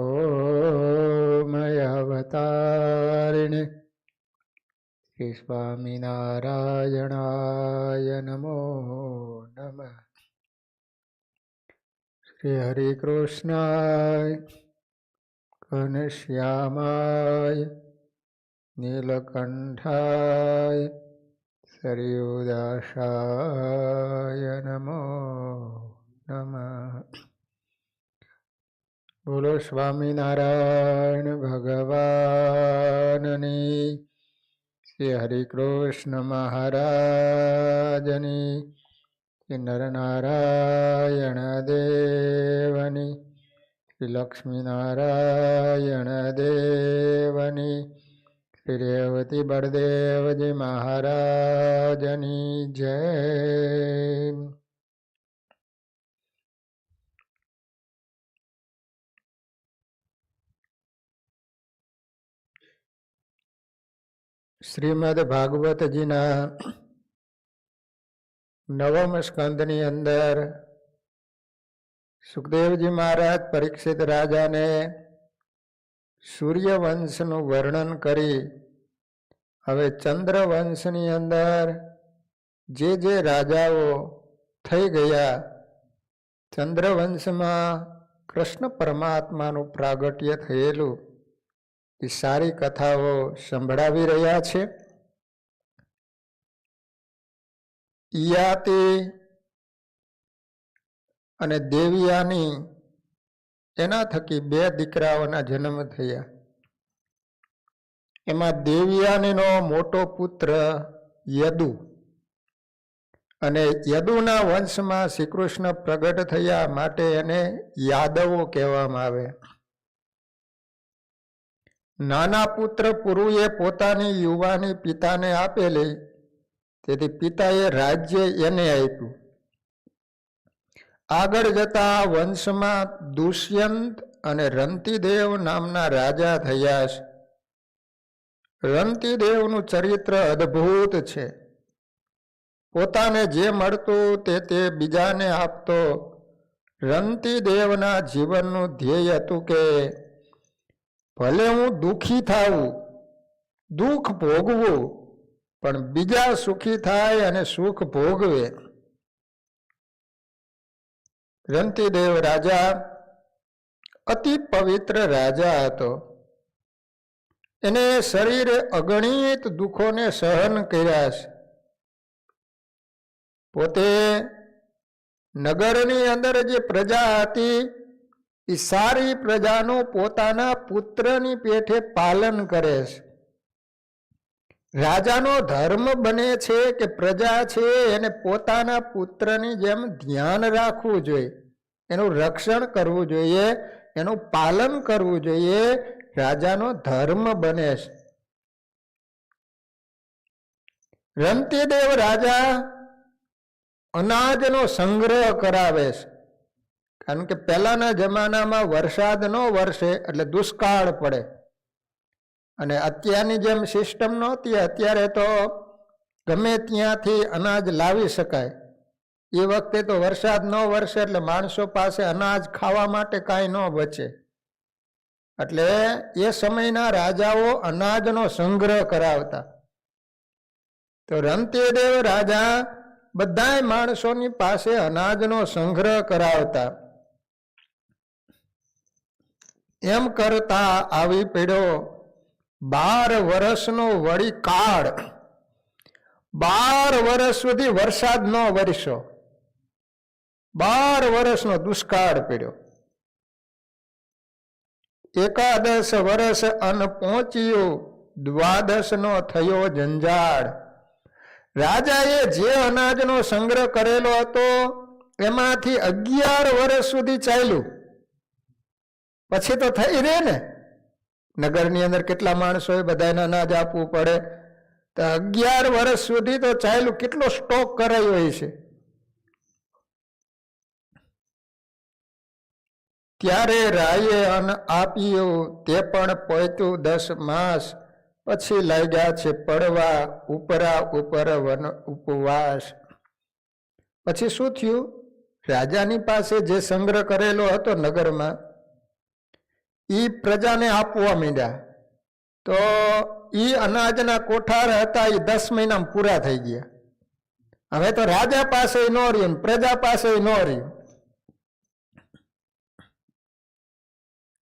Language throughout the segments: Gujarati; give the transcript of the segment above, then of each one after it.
ઓમ અવતારિણે શ્રી સ્વામિનારાયણાય નમો નમઃ. શ્રી હરિ કૃષ્ણાય ઘનશ્યામાય નીલકંઠાય સરયુદાસાય નમો નમઃ. બોલો સ્વામિનારાયણ ભગવાનની, શ્રી હરિકૃષ્ણ મહારાજની, શ્રી નરનારાયણ દેવની, શ્રી લક્ષ્મીનારાયણ દેવની, શ્રી રેવતી બળદેવજી મહારાજની જય. શ્રીમદ ભાગવતજીના 9મ સ્કંદની અંદર સુખદેવજી મહારાજ પરીક્ષિત રાજાને સૂર્યવંશનું વર્ણન કરી હવે ચંદ્રવંશની અંદર જે રાજાઓ થઈ ગયા, ચંદ્રવંશમાં કૃષ્ણ પરમાત્માનું પ્રાગટ્ય થયેલું એ સારી કથાઓ સંભળાવી રહ્યા છે. ઈયાતિ અને દેવયાની એના થકી 2 દીકરાઓના જન્મ થયા. એમાં દેવયાનીનો મોટો પુત્ર યદુ, અને યદુના વંશમાં શ્રી કૃષ્ણ પ્રગટ થયા માટે એને યાદવો કહેવામાં આવે. નાના પુત્ર પુરુએ પોતાની યુવાની પિતાને આપેલી, તેથી પિતાએ રાજ્ય એને આપ્યું. આગળ જતા વંશમાં દુષ્યંત અને રંતિદેવ નામના રાજા થયા છે. રંતિદેવનું ચરિત્ર અદ્ભુત છે. પોતાને જે મળતું તે બીજાને આપતો. રંતિદેવના જીવનનું ધ્યેય હતું કે ભલે હું દુઃખી થાઉં, દુઃખ ભોગવું, પણ બીજા સુખી થાય અને સુખ ભોગવે. રંતિદેવ રાજા અતિ પવિત્ર રાજા હતો. એને શરીરે અગણિત દુઃખોને સહન કર્યા છે. પોતે નગરની અંદર જે પ્રજા હતી એ સારી પ્રજાનું પોતાના પુત્રની પેઠે પાલન કરે છે. રાજાનો ધર્મ બને છે કે પ્રજા છે એને પોતાના પુત્રની જેમ ધ્યાન રાખવું જોઈએ, એનું રક્ષણ કરવું જોઈએ, એનું પાલન કરવું જોઈએ. રાજાનો ધર્મ બને છે. રંતિદેવ રાજા અનાજનો સંગ્રહ કરાવે છે, કારણ કે પહેલાના જમાનામાં વરસાદ ન વરસે એટલે દુષ્કાળ પડે, અને અત્યારની જેમ સિસ્ટમ નહોતી. અત્યારે તો ગમે ત્યાંથી અનાજ લાવી શકાય. એ વખતે તો વરસાદ ન વરસે એટલે માણસો પાસે અનાજ ખાવા માટે કાંઈ ન બચે. એટલે એ સમયના રાજાઓ અનાજનો સંગ્રહ કરાવતા. તો રંતિદેવ રાજા બધાય માણસોની પાસે અનાજનો સંગ્રહ કરાવતા. એમ કરતા આવી પડ્યો 12 વર્ષનો વળી કાળ. 12 વર્ષ સુધી વરસાદ ન વરસ્યો. 12 વર્ષનો દુષ્કાળ પડ્યો. 11 વર્ષ અન્ન પહોંચ્યું, 12 નો થયો જંજાળ. રાજાએ જે અનાજનો સંગ્રહ કરેલો હતો એમાંથી 11 વર્ષ સુધી ચાલ્યું. પછી તો થઈ રહે ને, નગરની અંદર કેટલા માણસો બધાને અનાજ આપવું પડે. તો 11 વર્ષ સુધી તો ચાલ્યું. કેટલો સ્ટોક કરાયો હોય છે. ત્યારે રાયે અન્ન આપ્યું, તે પણ પહોંચ્યું 10 માસ. પછી લાગ્યા છે પડવા ઉપરા ઉપર ઉપવાસ. પછી શું થયું? રાજાની પાસે જે સંગ્રહ કરેલો હતો નગરમાં એ પ્રજાને આપવા માંડ્યા. તો એ અનાજના કોઠાર હતા એ 10 મહિનામાં પૂરા થઈ ગયા. હવે તો રાજા પાસે ન રહ્યું, પ્રજા પાસે ન રહ્યું.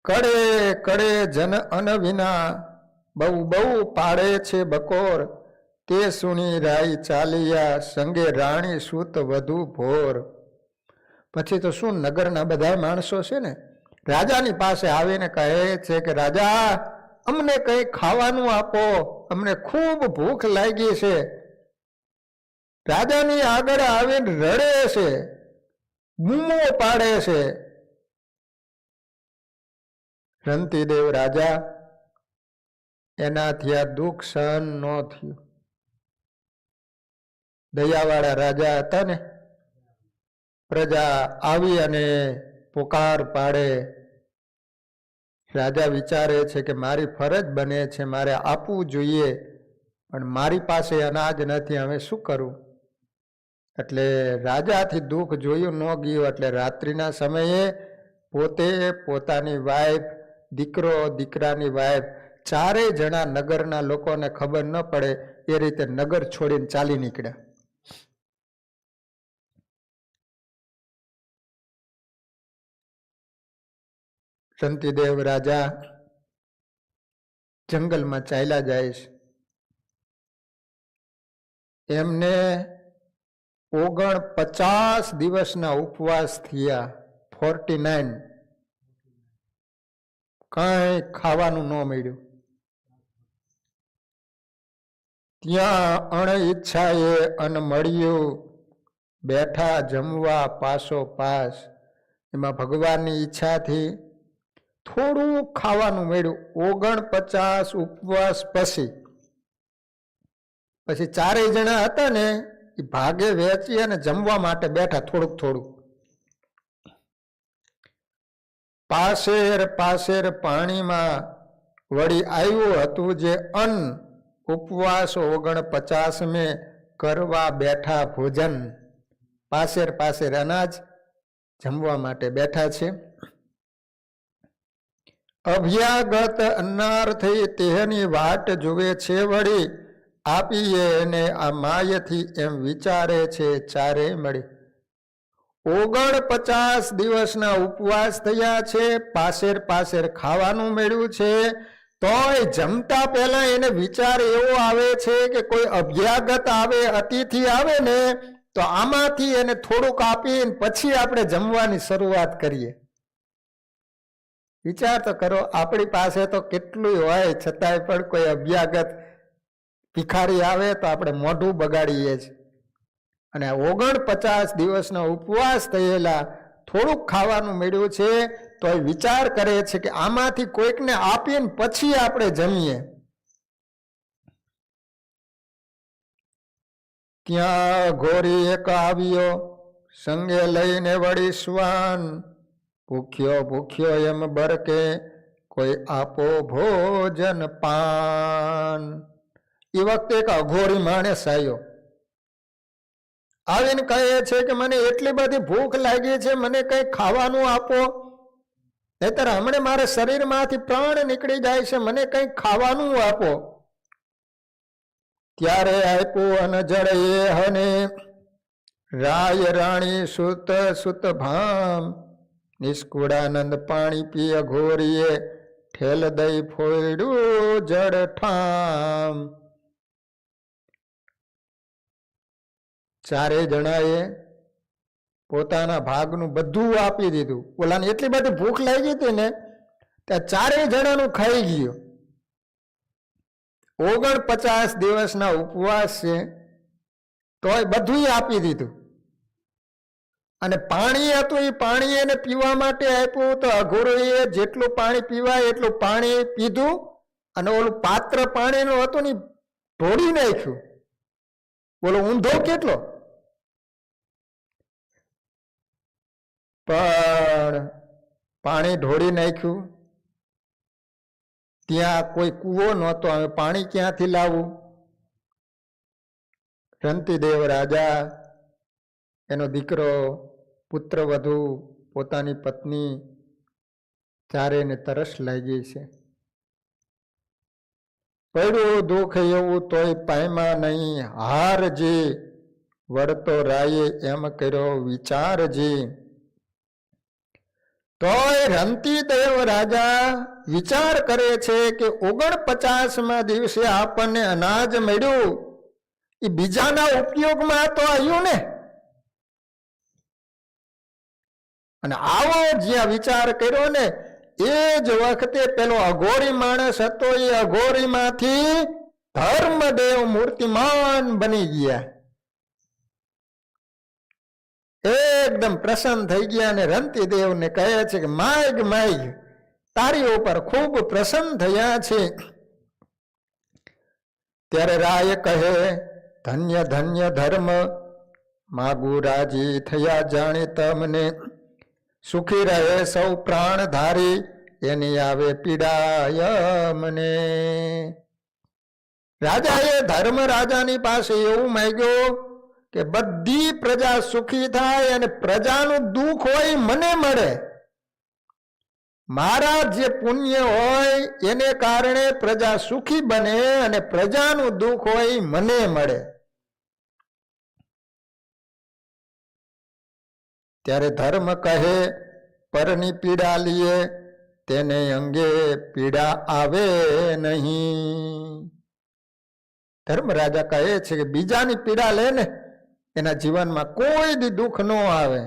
કડે કડે જન અન વિના બહુ બહુ પાડે છે બકોર, તે સુણી રાઈ ચાલિયા સંગે રાણી સૂત વધુ ભોર. પછી તો શું, નગરના બધા માણસો છે ને રાજાની પાસે આવીને કહે છે કે રાજા, અમને કંઈ ખાવાનું આપો, અમને ખૂબ ભૂખ લાગી છે. રાજાની આગળ આવીને રડે છે, બૂમો પાડે છે. રંતીદેવ રાજા, એનાથી આ દુઃખ સહન ન થયું. દયાવાળા રાજા હતા ને, પ્રજા આવી અને પોકાર પાડે. રાજા વિચારે છે કે મારી ફરજ બને છે, મારે આપવું જોઈએ, પણ મારી પાસે અનાજ નથી, હવે શું કરું? એટલે રાજાથી દુઃખ જોયું ન ગયું. એટલે રાત્રિના સમયે પોતે, પોતાની વાઈફ, દીકરો, દીકરાની વાઈફ, ચારેય જણા નગરના લોકોને ખબર ન પડે એ રીતે નગર છોડીને ચાલી નીકળ્યા. રંતીદેવ રાજા જંગલમાં ચાલ્યા જાય છે. એમને 49 દિવસના ઉપવાસ થયા. 49. કઈ ખાવાનું ન મળ્યું. ત્યાં અણઈચ્છાએ અન્ન મળ્યું, બેઠા જમવા પાસો પાસ. એમાં ભગવાનની ઈચ્છાથી થોડું ખાવાનું મળ્યું. 49 ઉપવાસ પછી ચારેય જણા હતા ને એ ભાગે વેચી અને જમવા માટે બેઠા થોડુંક થોડુંક. પાસેર પાસેર પાણીમાં વળી આવ્યું હતું જે અન્ન. ઉપવાસ 49 કરવા બેઠા ભોજન. પાસેર પાસેર અનાજ જમવા માટે બેઠા છે. અભ્યાગત અન્નાર્થી તેની વાટ જુએ છે વળી, આપીએ ને આ માયથી એમ વિચારે છે ચારે મળી. 49 દિવસના ઉપવાસ થયા છે, પાસેર પાસેર ખાવાનું મળ્યું છે, તોય જમતા પહેલા એને વિચાર એવો આવે છે કે કોઈ અભ્યાગત આવે, અતિથિ આવે ને તો આમાંથી એને થોડુંક આપીને પછી આપણે જમવાની શરૂઆત કરીએ. વિચાર તો કરો, આપણી પાસે તો કેટલું હોય, છતાંય પણ કોઈ અભ્યાગત ભિખારી આવે તો આપણે મોઢું બગાડીએ છીએ. અને 49 દિવસનો ઉપવાસ થયેલા, થોડુંક ખાવાનું મળ્યું છે, તો એ વિચાર કરે છે કે આમાંથી કોઈકને આપીને પછી આપણે જમીએ. ત્યાં ઘોરી એક આવ્યો, સંગે લઈને વળી શ્વાન. ભૂખ્યો ભૂખ્યો એમ બરકે, કોઈ આપો ભોજન પાન. એ વખતે એક અઘોરી માણસ આવ્યો, આવીને કહે છે કે મને એટલી બધી ભૂખ લાગી છે, મને કંઈ ખાવાનું આપો, નહીતર હમણાં મારા શરીરમાંથી પ્રાણ નીકળી જાય છે, મને કંઈ ખાવાનું આપો. ત્યારે આપ્યું અને જળ એ હને, રાય રાણી સુત સુત ભામ. નિષ્કુળાનંદ પાણી પી અઘોરીએ, ઠેલ દઈ ફોડ્યું જળ ઠામ. ચારે જણાએ પોતાના ભાગનું બધું આપી દીધું. ઓલાને એટલી બધી ભૂખ લાગી હતી ને ત્યાં ચારેય જણાનું ખાઈ ગયું. 49 દિવસના ઉપવાસ છે, તોય બધું આપી દીધું. અને પાણી હતું એ પાણી એને પીવા માટે આપ્યું, તો અઘોરીએ જેટલું પાણી પીવાય એટલું પાણી પીધું, અને ઓલું પાત્ર પાણીનું હતું ને ઢોળી નાખ્યું. બોલો ઊંધો કેટલો! પણ પાણી ઢોળી નાખ્યું. ત્યાં કોઈ કૂવો નહોતો, હવે પાણી ક્યાંથી લાવવું? રંતીદેવ રાજા, એનો દીકરો, પુત્રવધુ, પોતાની પત્ની ચારેયને તરસ લાગી છે. પડ્યું દુઃખ એવું તોય પામ્યા નહીં હારજી, વળતો રાયે એમ કર્યો વિચારજી. તોય રંતીદેવ રાજા વિચાર કરે છે કે 49મા દિવસે આપણને અનાજ મળ્યું એ બીજાના ઉપયોગમાં તો આવ્યું ને. અને આવો જ્યાં વિચાર કર્યો ને એ જ વખતે પેલો અઘોરી માણસ હતો એ અઘોરીમાંથી ધર્મદેવ મૂર્તિમાન બની ગયા. એકદમ પ્રસન્ન થઈ ગયા અને રંતીદેવને કહે છે કે માગ માગ, તારી ઉપર ખૂબ પ્રસન્ન થયા છે. ત્યારે રાય કહે ધન્ય ધન્ય ધર્મ, માગુ રાજી થયા જાણે તમને. સુખી રહે સૌ પ્રાણધારી, એની આવે પીડાય મને. રાજાએ ધર્મ રાજાની પાસે એવું માંગ્યું કે બધી પ્રજા સુખી થાય અને પ્રજાનું દુઃખ હોય મને મળે. મારા જે પુણ્ય હોય એને કારણે પ્રજા સુખી બને અને પ્રજાનું દુઃખ હોય મને મળે. ત્યારે ધર્મ કહે પરની પીડા લીએ, તેને અંગે પીડા આવે નહીં. ધર્મ રાજા કહે છે કે બીજાની પીડા લે ને એના જીવનમાં કોઈ દી દુઃખ ન આવે.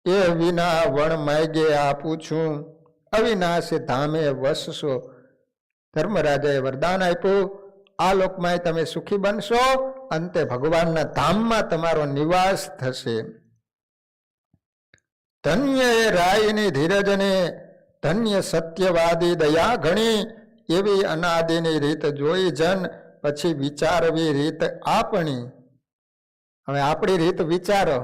એ વિના વણ માગે આપું છું, અવિનાશે ધામે વસશો. ધર્મરાજાએ વરદાન આપ્યું આ લોકમાં તમે સુખી બનશો, અંતે ભગવાનના ધામમાં તમારો નિવાસ થશે. ધન્ય એ રાયની ધીરજને, ધન્ય સત્યવાદી દયા ઘણી. એવી અનાદિની રીત જોઈ જન, પછી વિચારવી રીત આપણી. હવે આપણી રીત વિચારો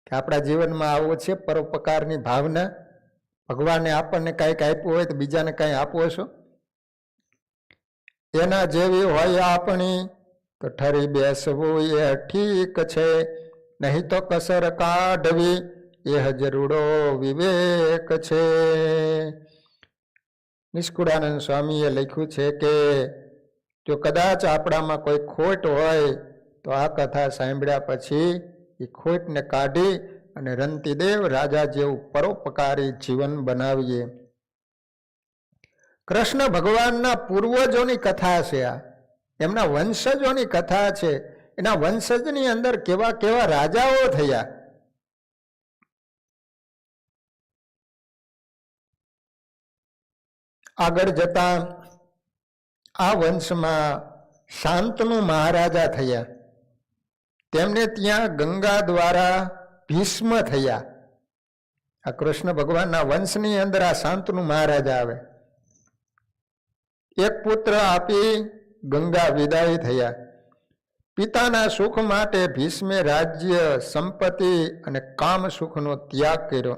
કે આપણા જીવનમાં આવો છે પરોપકારની ભાવના. ભગવાને આપણને કંઈક આપ્યું હોય તો બીજાને કંઈ આપો છો. એના જેવી હોય આપણી તો ઠરી બેસવું એ ઠીક છે, નહીં તો કસર કાઢવી એ હજરૂડો વિવેક છે. નિષ્કુળાનંદ સ્વામીએ લખ્યું છે કે જો કદાચ આપણામાં કોઈ ખોટ હોય તો આ કથા સાંભળ્યા પછી એ ખોટને કાઢી અને રંતીદેવ રાજા જેવું પરોપકારી જીવન બનાવીએ. કૃષ્ણ ભગવાનના પૂર્વજોની કથા છે આ, એમના વંશજોની કથા છે. એના વંશજની અંદર કેવા કેવા રાજાઓ થયા. આગળ જતા આ વંશમાં શાંતનુ મહારાજા થયા. તેમને ત્યાં ગંગા દ્વારા ભીષ્મ થયા. આ કૃષ્ણ ભગવાનના વંશની અંદર આ શાંતનુ મહારાજા આવે. એક પુત્ર આપી ગંગા વિદાય થયા. પિતાના સુખ માટે ભીષ્મે રાજ્ય, સંપત્તિ અને કામ સુખનો ત્યાગ કર્યો.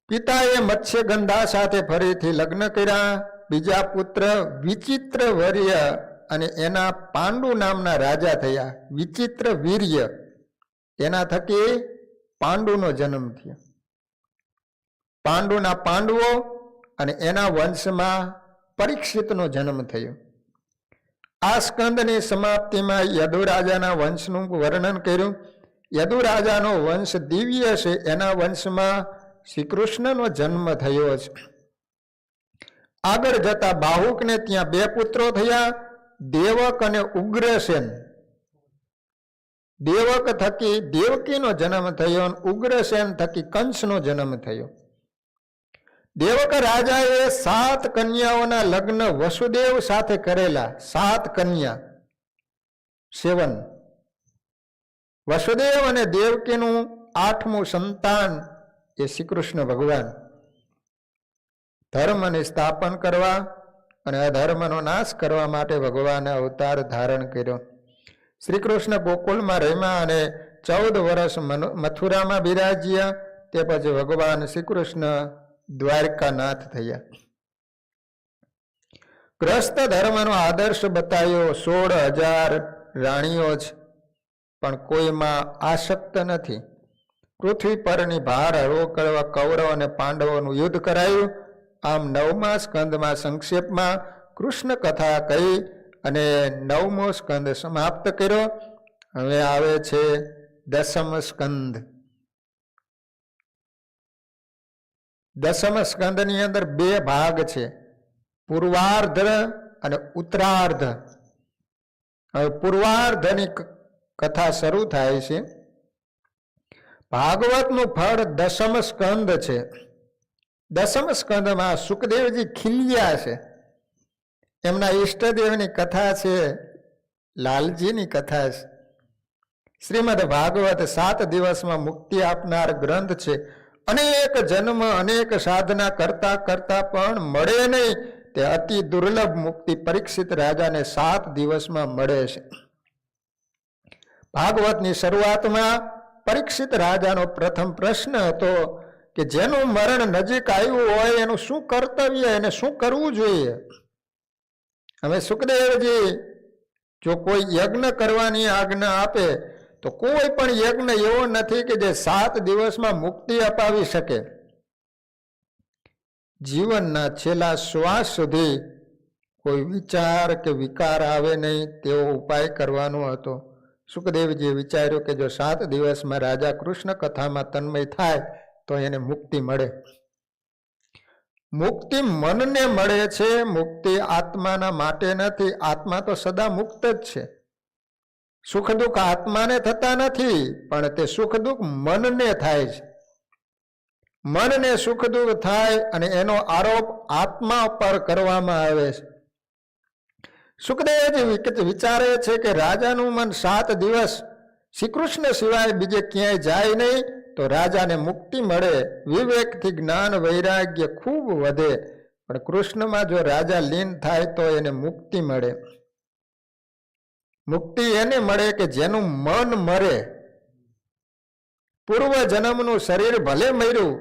પિતાએ મત્સ્યગંધા સાથે ફરીથી લગ્ન કર્યા. બીજા પુત્ર વિચિત્ર વર્ય અને એના પાંડુ નામના રાજા થયા. વિચિત્ર વીર્ય, એના થકી પાંડુનો જન્મ થયો. પાંડુના પાંડવો અને એના વંશમાં પરીક્ષિતનો જન્મ થયો. આ સ્કંદની સમાપ્તિમાં યદુરાજાના વંશનું વર્ણન કર્યું. યદુરાજાનો વંશ દિવ્ય છે. એના વંશમાં શ્રી કૃષ્ણનો જન્મ થયો છે. આગળ જતા બાહુકને ત્યાં બે પુત્રો થયા, દેવક અને ઉગ્રસેન. દેવક થકી દેવકીનો જન્મ થયો અને ઉગ્રસેન થકી કંસનો જન્મ થયો. દેવક રાજાએ 7 કન્યાઓના લગ્ન વસુદેવ સાથે કરેલા. 7 કન્યા, 7. વસુદેવ અને દેવકીનું 8મું સંતાન એ શ્રી કૃષ્ણ ભગવાન. ધર્મની સ્થાપન કરવા અને અધર્મનો નાશ કરવા માટે ભગવાને અવતાર ધારણ કર્યો. શ્રી કૃષ્ણ ગોકુળમાં રમ્યા અને 14 વર્ષ મથુરામાં બિરાજ્યા. તે પછી ભગવાન શ્રી કૃષ્ણ દ્વારકાનાથ થયા. ગ્રસ્ત ધર્મનો આદર્શ બતાવ્યો. 16,000 રાણીઓ છે પણ કોઈમાં આસક્ત નથી. પૃથ્વી પરની ભાર હળવો કરવા કૌરવ અને પાંડવોનું યુદ્ધ કરાયું. આમ 9મા સ્કંદમાં સંક્ષેપમાં કૃષ્ણ કથા કહી અને 9મો સ્કંદ સમાપ્ત કર્યો. હવે આવે છે 10મ સ્કંદ. 10મ સ્કંદની અંદર 2 ભાગ છે, પૂર્વાર્ધ અને ઉત્તરાર્ધ. હવે પૂર્વાર્ધની કથા શરૂ થાય છે. ભાગવતનું ફળ 10મ સ્કંદ છે. 10મ સ્કંદમાં સુખદેવજી ખીલ્યા છે. એમના ઈષ્ટદેવની કથા છે, લાલજીની કથા છે. શ્રીમદ ભાગવત 7 દિવસમાં મુક્તિ આપનાર ગ્રંથ છે. અનેક જન્મ અનેક સાધના કરતા કરતા પણ મળે નહીં તે અતિ દુર્લભ મુક્તિ પરીક્ષિત રાજાને 7 દિવસમાં મળે છે. ભાગવતની શરૂઆતમાં પરીક્ષિત રાજાનો પ્રથમ પ્રશ્ન હતો કે જેનું મરણ નજીક આવ્યું હોય એનું શું કર્તવ્ય, એને શું કરવું જોઈએ. હવે સુખદેવજી જો કોઈ યજ્ઞ કરવાની આજ્ઞા આપે તો કોઈ પણ યજ્ઞ એવો નથી કે જે 7 દિવસમાં મુક્તિ અપાવી શકે. જીવનના છેલ્લા શ્વાસ સુધી કોઈ વિચાર કે વિકાર આવે નહીં તેવો ઉપાય કરવાનો હતો. સુખદેવજીએ વિચાર્યું કે જો 7 દિવસમાં રાજા કૃષ્ણ કથામાં તન્મય થાય તો એને મુક્તિ મળે. મુક્તિ મનને મળે છે, મુક્તિ આત્માના માટે નથી. આત્મા તો સદા મુક્ત જ છે. સુખ દુઃખ આત્માને થતા નથી, પણ તે સુખ દુઃખ મનને થાય છે. મનને સુખ દુઃખ થાય અને એનો આરોપ આત્મા પર કરવામાં આવે છે. સુખદેવજી વિચારે છે કે રાજાનું મન 7 દિવસ શ્રી કૃષ્ણ સિવાય બીજે ક્યાંય જાય નહીં તો રાજાને મુક્તિ મળે. વિવેકથી જ્ઞાન વૈરાગ્ય ખૂબ વધે, પણ કૃષ્ણમાં જો રાજા લીન થાય તો એને મુક્તિ મળે. મુક્તિ એને મળે કે જેનું મન મરે. પૂર્વ જન્મનું શરીર ભલે મર્યું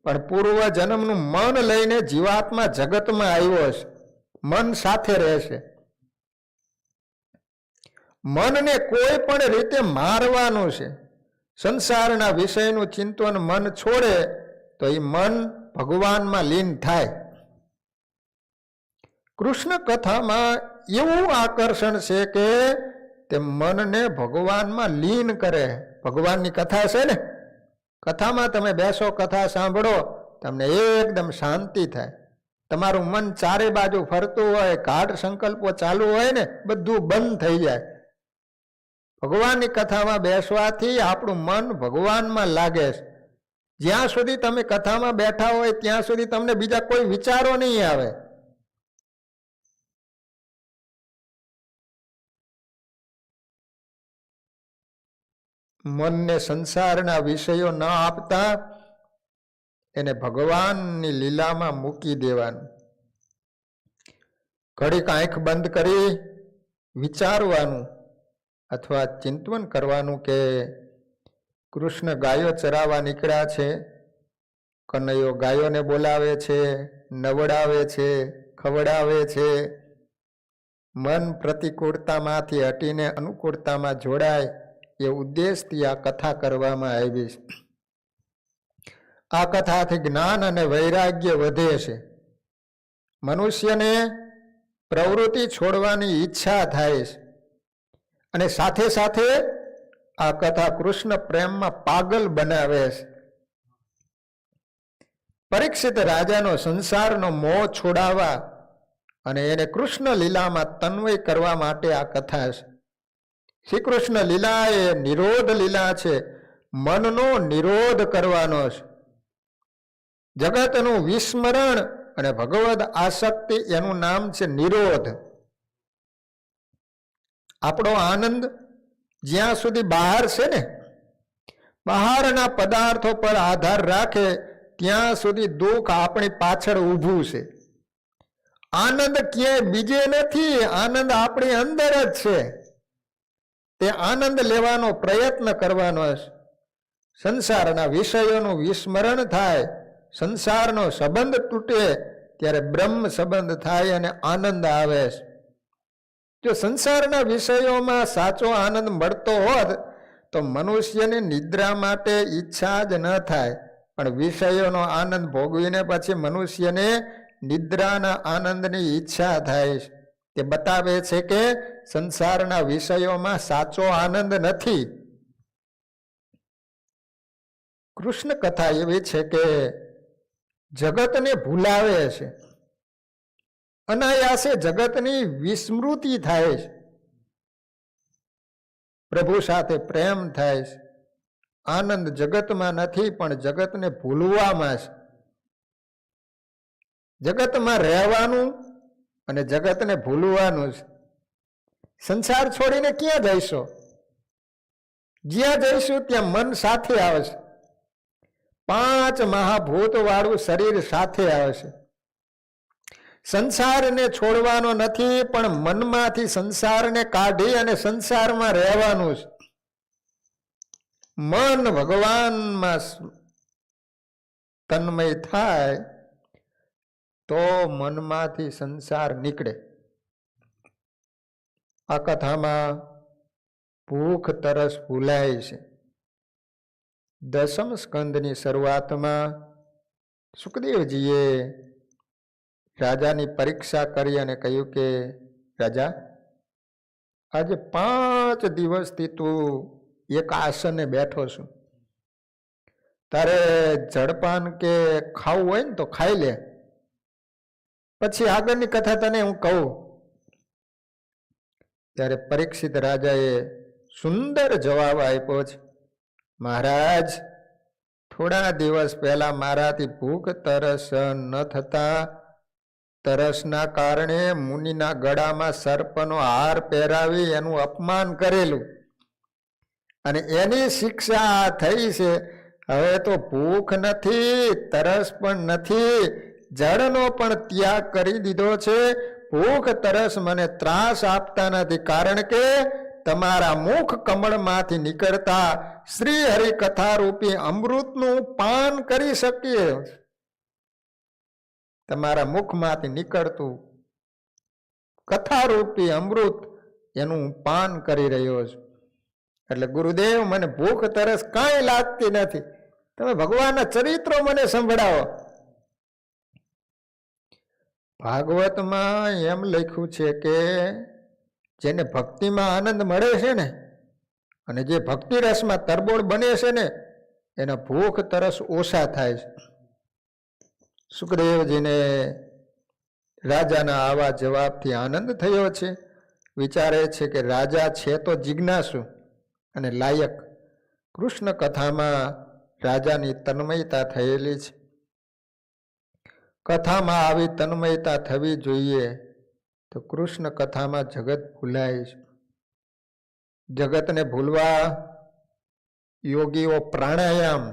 પણ પૂર્વ જન્મનું મન લઈને જીવાત્મા જગતમાં આવ્યો છે, મન સાથે રહેશે. મનને કોઈ પણ રીતે મારવાનું છે. સંસારના વિષયનું ચિંતન મન છોડે તો એ મન ભગવાનમાં લીન થાય. કૃષ્ણ કથામાં એવું આકર્ષણ છે કે તે મનને ભગવાનમાં લીન કરે. ભગવાનની કથા છે ને, કથામાં તમે બેસો, કથા સાંભળો, તમને એકદમ શાંતિ થાય. તમારું મન ચારે બાજુ ફરતું હોય, ગાઢ સંકલ્પો ચાલુ હોય ને, બધું બંધ થઈ જાય. ભગવાનની કથામાં બેસવાથી આપણું મન ભગવાનમાં લાગે છે. જ્યાં સુધી તમે કથામાં બેઠા હોય ત્યાં સુધી તમને બીજા કોઈ વિચારો નહીં આવે. મનને સંસારના વિષયો ન આપતા એને ભગવાનની લીલામાં મૂકી દેવાનું. ઘડીક આંખ બંધ કરી વિચારવાનું અથવા ચિંતન કરવાનું કે કૃષ્ણ ગાયો ચરાવવા નીકળ્યા છે, કનૈયો ગાયોને બોલાવે છે, નવડાવે છે, ખવડાવે છે. મન પ્રતિકૂળતામાંથી હટીને અનુકૂળતામાં જોડાય એ ઉદ્દેશથી આ કથા કરવામાં આવી છે. આ કથાથી જ્ઞાન અને વૈરાગ્ય વધે છે. મનુષ્યને પ્રવૃત્તિ છોડવાની ઈચ્છા થાય છે અને સાથે સાથે આ કથા કૃષ્ણ પ્રેમમાં પાગલ બનાવે છે. પરીક્ષિત રાજાનો સંસારનો મોહ છોડાવવા અને એને કૃષ્ણ લીલામાં તન્વય કરવા માટે આ કથા છે. શ્રી કૃષ્ણ લીલા એ નિરોધ લીલા છે, મનનો નિરોધ કરવાનો છે. જગતનું વિસ્મરણ અને ભગવદ આસક્તિ એનું નામ છે નિરોધ. આપણો આનંદ જ્યાં સુધી બહાર છે ને, બહારના પદાર્થો પર આધાર રાખે ત્યાં સુધી દુઃખ આપણી પાછળ ઊભું છે. આનંદ ક્યાંય બીજે નથી, આનંદ આપણી અંદર જ છે. તે આનંદ લેવાનો પ્રયત્ન કરવાનો છે. સંસારના વિષયોનું વિસ્મરણ થાય, સંસારનો સંબંધ તૂટે ત્યારે બ્રહ્મ સંબંધ થાય અને આનંદ આવે છે. જો સંસારના વિષયોમાં સાચો આનંદ મળતો હોત તો મનુષ્યની નિદ્રા માટે ઈચ્છા જ ન થાય, પણ વિષયોનો આનંદ ભોગવીને પછી મનુષ્યને નિદ્રાના આનંદની ઈચ્છા થાય. તે બતાવે છે કે સંસારના વિષયોમાં સાચો આનંદ નથી. કૃષ્ણ કથા એવી છે કે જગતને ભૂલાવે છે, અનાયાસે જગતની વિસ્મૃતિ થાય છે, પ્રભુ સાથે પ્રેમ થાય છે. આનંદ જગતમાં નથી પણ જગતને ભૂલવામાં છે. જગતમાં રહેવાનું અને જગતને ભૂલવાનું છે. સંસાર છોડીને ક્યાં જઈશો? જ્યાં જઈશું ત્યાં મન સાથે આવશે. 5 મહાભૂત વાળું શરીર સાથે આવશે. સંસારને છોડવાનો નથી પણ મનમાંથી સંસારને કાઢી અને સંસારમાં રહેવાનું છે. મન ભગવાનમાં તન્મય થાય તો મનમાંથી સંસાર નીકળે. આ કથામાં ભૂખ તરસ ભૂલાય છે. 10મ સ્કંદની શરૂઆતમાં સુખદેવજીએ રાજાની પરીક્ષા કરી અને કહ્યું કે રાજા, આજે 5 દિવસથી તું એક આસને બેઠો છું. તારે જળપાન કે ખાવું હોય ને તો ખાઈ લે, પછી આગળની કથા તને હું કહું. ત્યારે પરીક્ષિત રાજાએ સુંદર જવાબ આપ્યો છે. મહારાજ, થોડા દિવસ પહેલા મારાથી ભૂખ તરસ ન થતા તરસના કારણે મુનિના ગળામાં સર્પનો હાર પહેરાવી એનું અપમાન કરેલું અને એની શિક્ષા થઈ છે. હવે તો ભૂખ નથી, તરસ પણ નથી, જળનો પણ ત્યાગ કરી દીધો છે. ભૂખ તરસ મને ત્રાસ આપતા નથી, કારણ કે તમારા મુખ કમળમાંથી નીકળતા શ્રી હરિ કથા રૂપી અમૃતનું પાન કરી શકીએ. તમારા મુખમાંથી નીકળતું કથારૂપી અમૃત એનું પાન કરી રહ્યો છું. એટલે ગુરુદેવ, મને ભૂખ તરસ કાંઈ લાગતી નથી. તમે ભગવાનના ચરિત્રો મને સંભળાવો. ભાગવતમાં એમ લખ્યું છે કે જેને ભક્તિમાં આનંદ મળે છે ને, અને જે ભક્તિ રસમાં તરબોળ બને છે ને, એના ભૂખ તરસ ઓછા થાય છે. સુખદેવજીને રાજાના આવા જવાબથી આનંદ થયો છે. વિચારે છે કે રાજા છે તો જિજ્ઞાસુ અને લાયક. કૃષ્ણ કથામાં રાજાની તન્મયતા થયેલી છે. કથામાં આવી તન્મયતા થવી જોઈએ તો કૃષ્ણ કથામાં જગત ભૂલાય છે. જગતને ભૂલવા યોગીઓ પ્રાણાયામ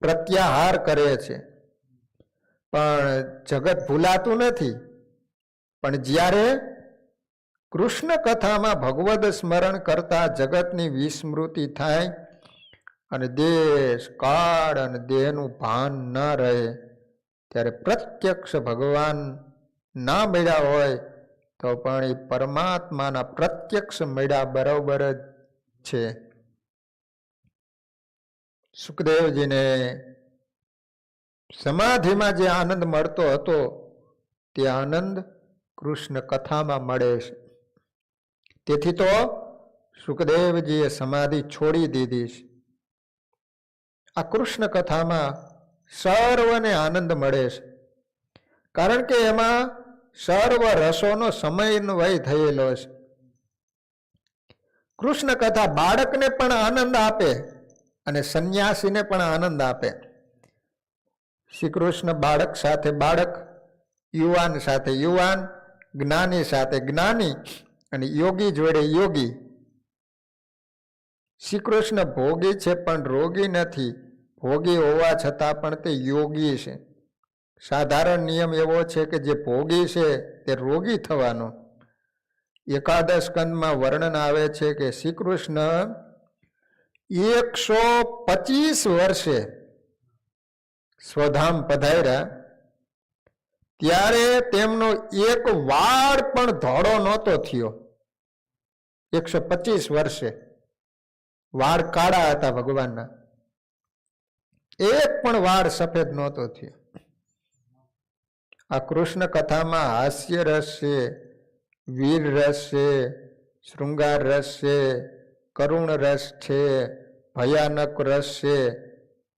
પ્રત્યાહાર કરે છે, પણ જગત ભૂલાતું નથી. પણ જ્યારે કૃષ્ણ કથામાં ભગવદ સ્મરણ કરતા જગતની વિસ્મૃતિ થાય અને દેશ કાળ અને દેહનું ભાન ન રહે, ત્યારે પ્રત્યક્ષ ભગવાન ના મળ્યા હોય તો પણ એ પરમાત્માના પ્રત્યક્ષ મળ્યા બરોબર જ છે. સુખદેવજીને સમાધિમાં જે આનંદ મળતો હતો તે આનંદ કૃષ્ણ કથામાં મળે છે. તેથી તો સુખદેવજીએ સમાધિ છોડી દીધી છે. આ કૃષ્ણ કથામાં સર્વને આનંદ મળે છે, કારણ કે એમાં સર્વ રસોનો સમન્વય થયેલો છે. કૃષ્ણ કથા બાળકને પણ આનંદ આપે અને સંન્યાસીને પણ આનંદ આપે. શ્રી કૃષ્ણ બાળક સાથે બાળક, યુવાન સાથે યુવાન, જ્ઞાની સાથે જ્ઞાની અને યોગી જોડે યોગી. શ્રી કૃષ્ણ ભોગી છે પણ રોગી નથી. ભોગી હોવા છતાં પણ તે યોગી છે. સાધારણ નિયમ એવો છે કે જે ભોગી છે તે રોગી થવાનો. એકાદશ સ્કંદમાં વર્ણન આવે છે કે શ્રી કૃષ્ણ 125 વર્ષે સ્વધામ પધાર્યા, ત્યારે તેમનો એક વાળ પણ ધોળો નહોતો થયો. 125 વર્ષે. વાળ કાળા હતા ભગવાનના, એક પણ વાળ સફેદ નહોતો થયો. આ કૃષ્ણ કથામાં હાસ્ય રસ છે, વીર રસ છે, શૃંગાર રસ છે, કરુણ રસ છે, ભયાનક રસ છે,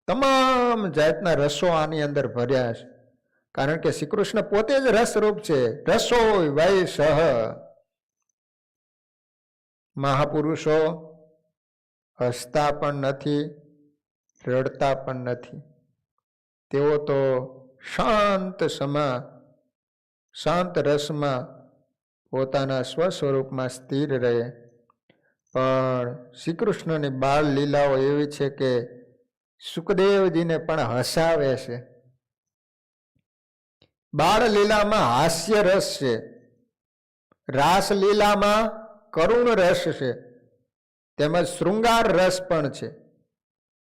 તમામ જાતના રસો આની અંદર ભર્યા છે. કારણ કે શ્રી કૃષ્ણ પોતે જ રસરૂપ છે. રસોય વૈ સહ. મહાપુરુષો હસતા પણ નથી, રડતા પણ નથી. તેઓ તો શાંત રસમાં પોતાના સ્વસ્વરૂપમાં સ્થિર રહે. પણ શ્રી કૃષ્ણની બાળ લીલાઓ એવી છે કે સુખદેવજીને પણ હસાવે છે. બાળ લીલામાં હાસ્ય રસ છે, રાસલીલામાં કરુણ રસ છે, તેમજ શૃંગાર રસ પણ છે.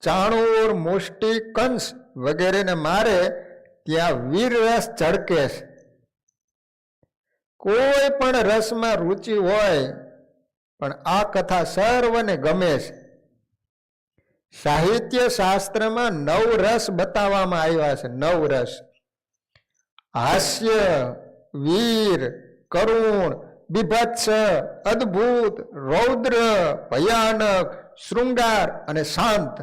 ચાણૂર, મુષ્ટિ, કંસ વગેરેને મારે ત્યાં વીર રસ ઝળકે છે. કોઈ પણ રસમાં રુચિ હોય, પણ આ કથા સર્વને ગમે છે. સાહિત્ય શાસ્ત્રમાં 9 રસ બતાવવામાં આવ્યા છે. 9 રસ: હાસ્ય, વીર, કરુણ, બીભત્સ, અદ્ભુત, રૌદ્ર, ભયાનક, શૃંગાર અને શાંત.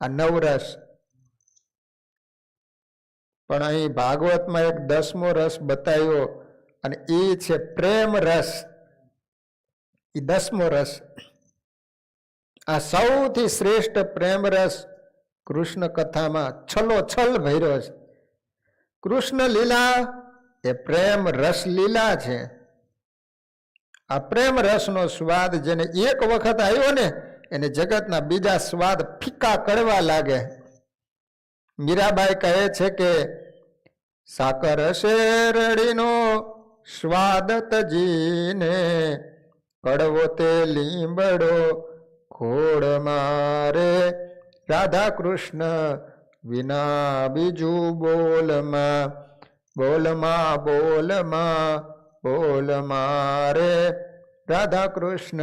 આ 9 રસ. પણ અહીં ભાગવતમાં એક 10મો રસ બતાવ્યો, અને એ છે પ્રેમ રસ. એ 10મો રસ. આ સૌથી શ્રેષ્ઠ પ્રેમ રસ કૃષ્ણ કથામાં છલોછલ ભર્યો છે. કૃષ્ણ લીલા એ પ્રેમ રસ લીલા છે. આ પ્રેમ રસનો સ્વાદ જેને એક વખત આવ્યો ને, એને જગતના બીજા સ્વાદ ફીકા કડવા લાગે. મીરાબાઈ કહે છે કે સાકર શેરડીનો સ્વાદ તજીને, કડવો તે લીંબડો ખોડ મારે, રાધા કૃષ્ણ વિના બીજું બોલમાં, બોલમાં બોલમાં બોલ મારે, રાધા કૃષ્ણ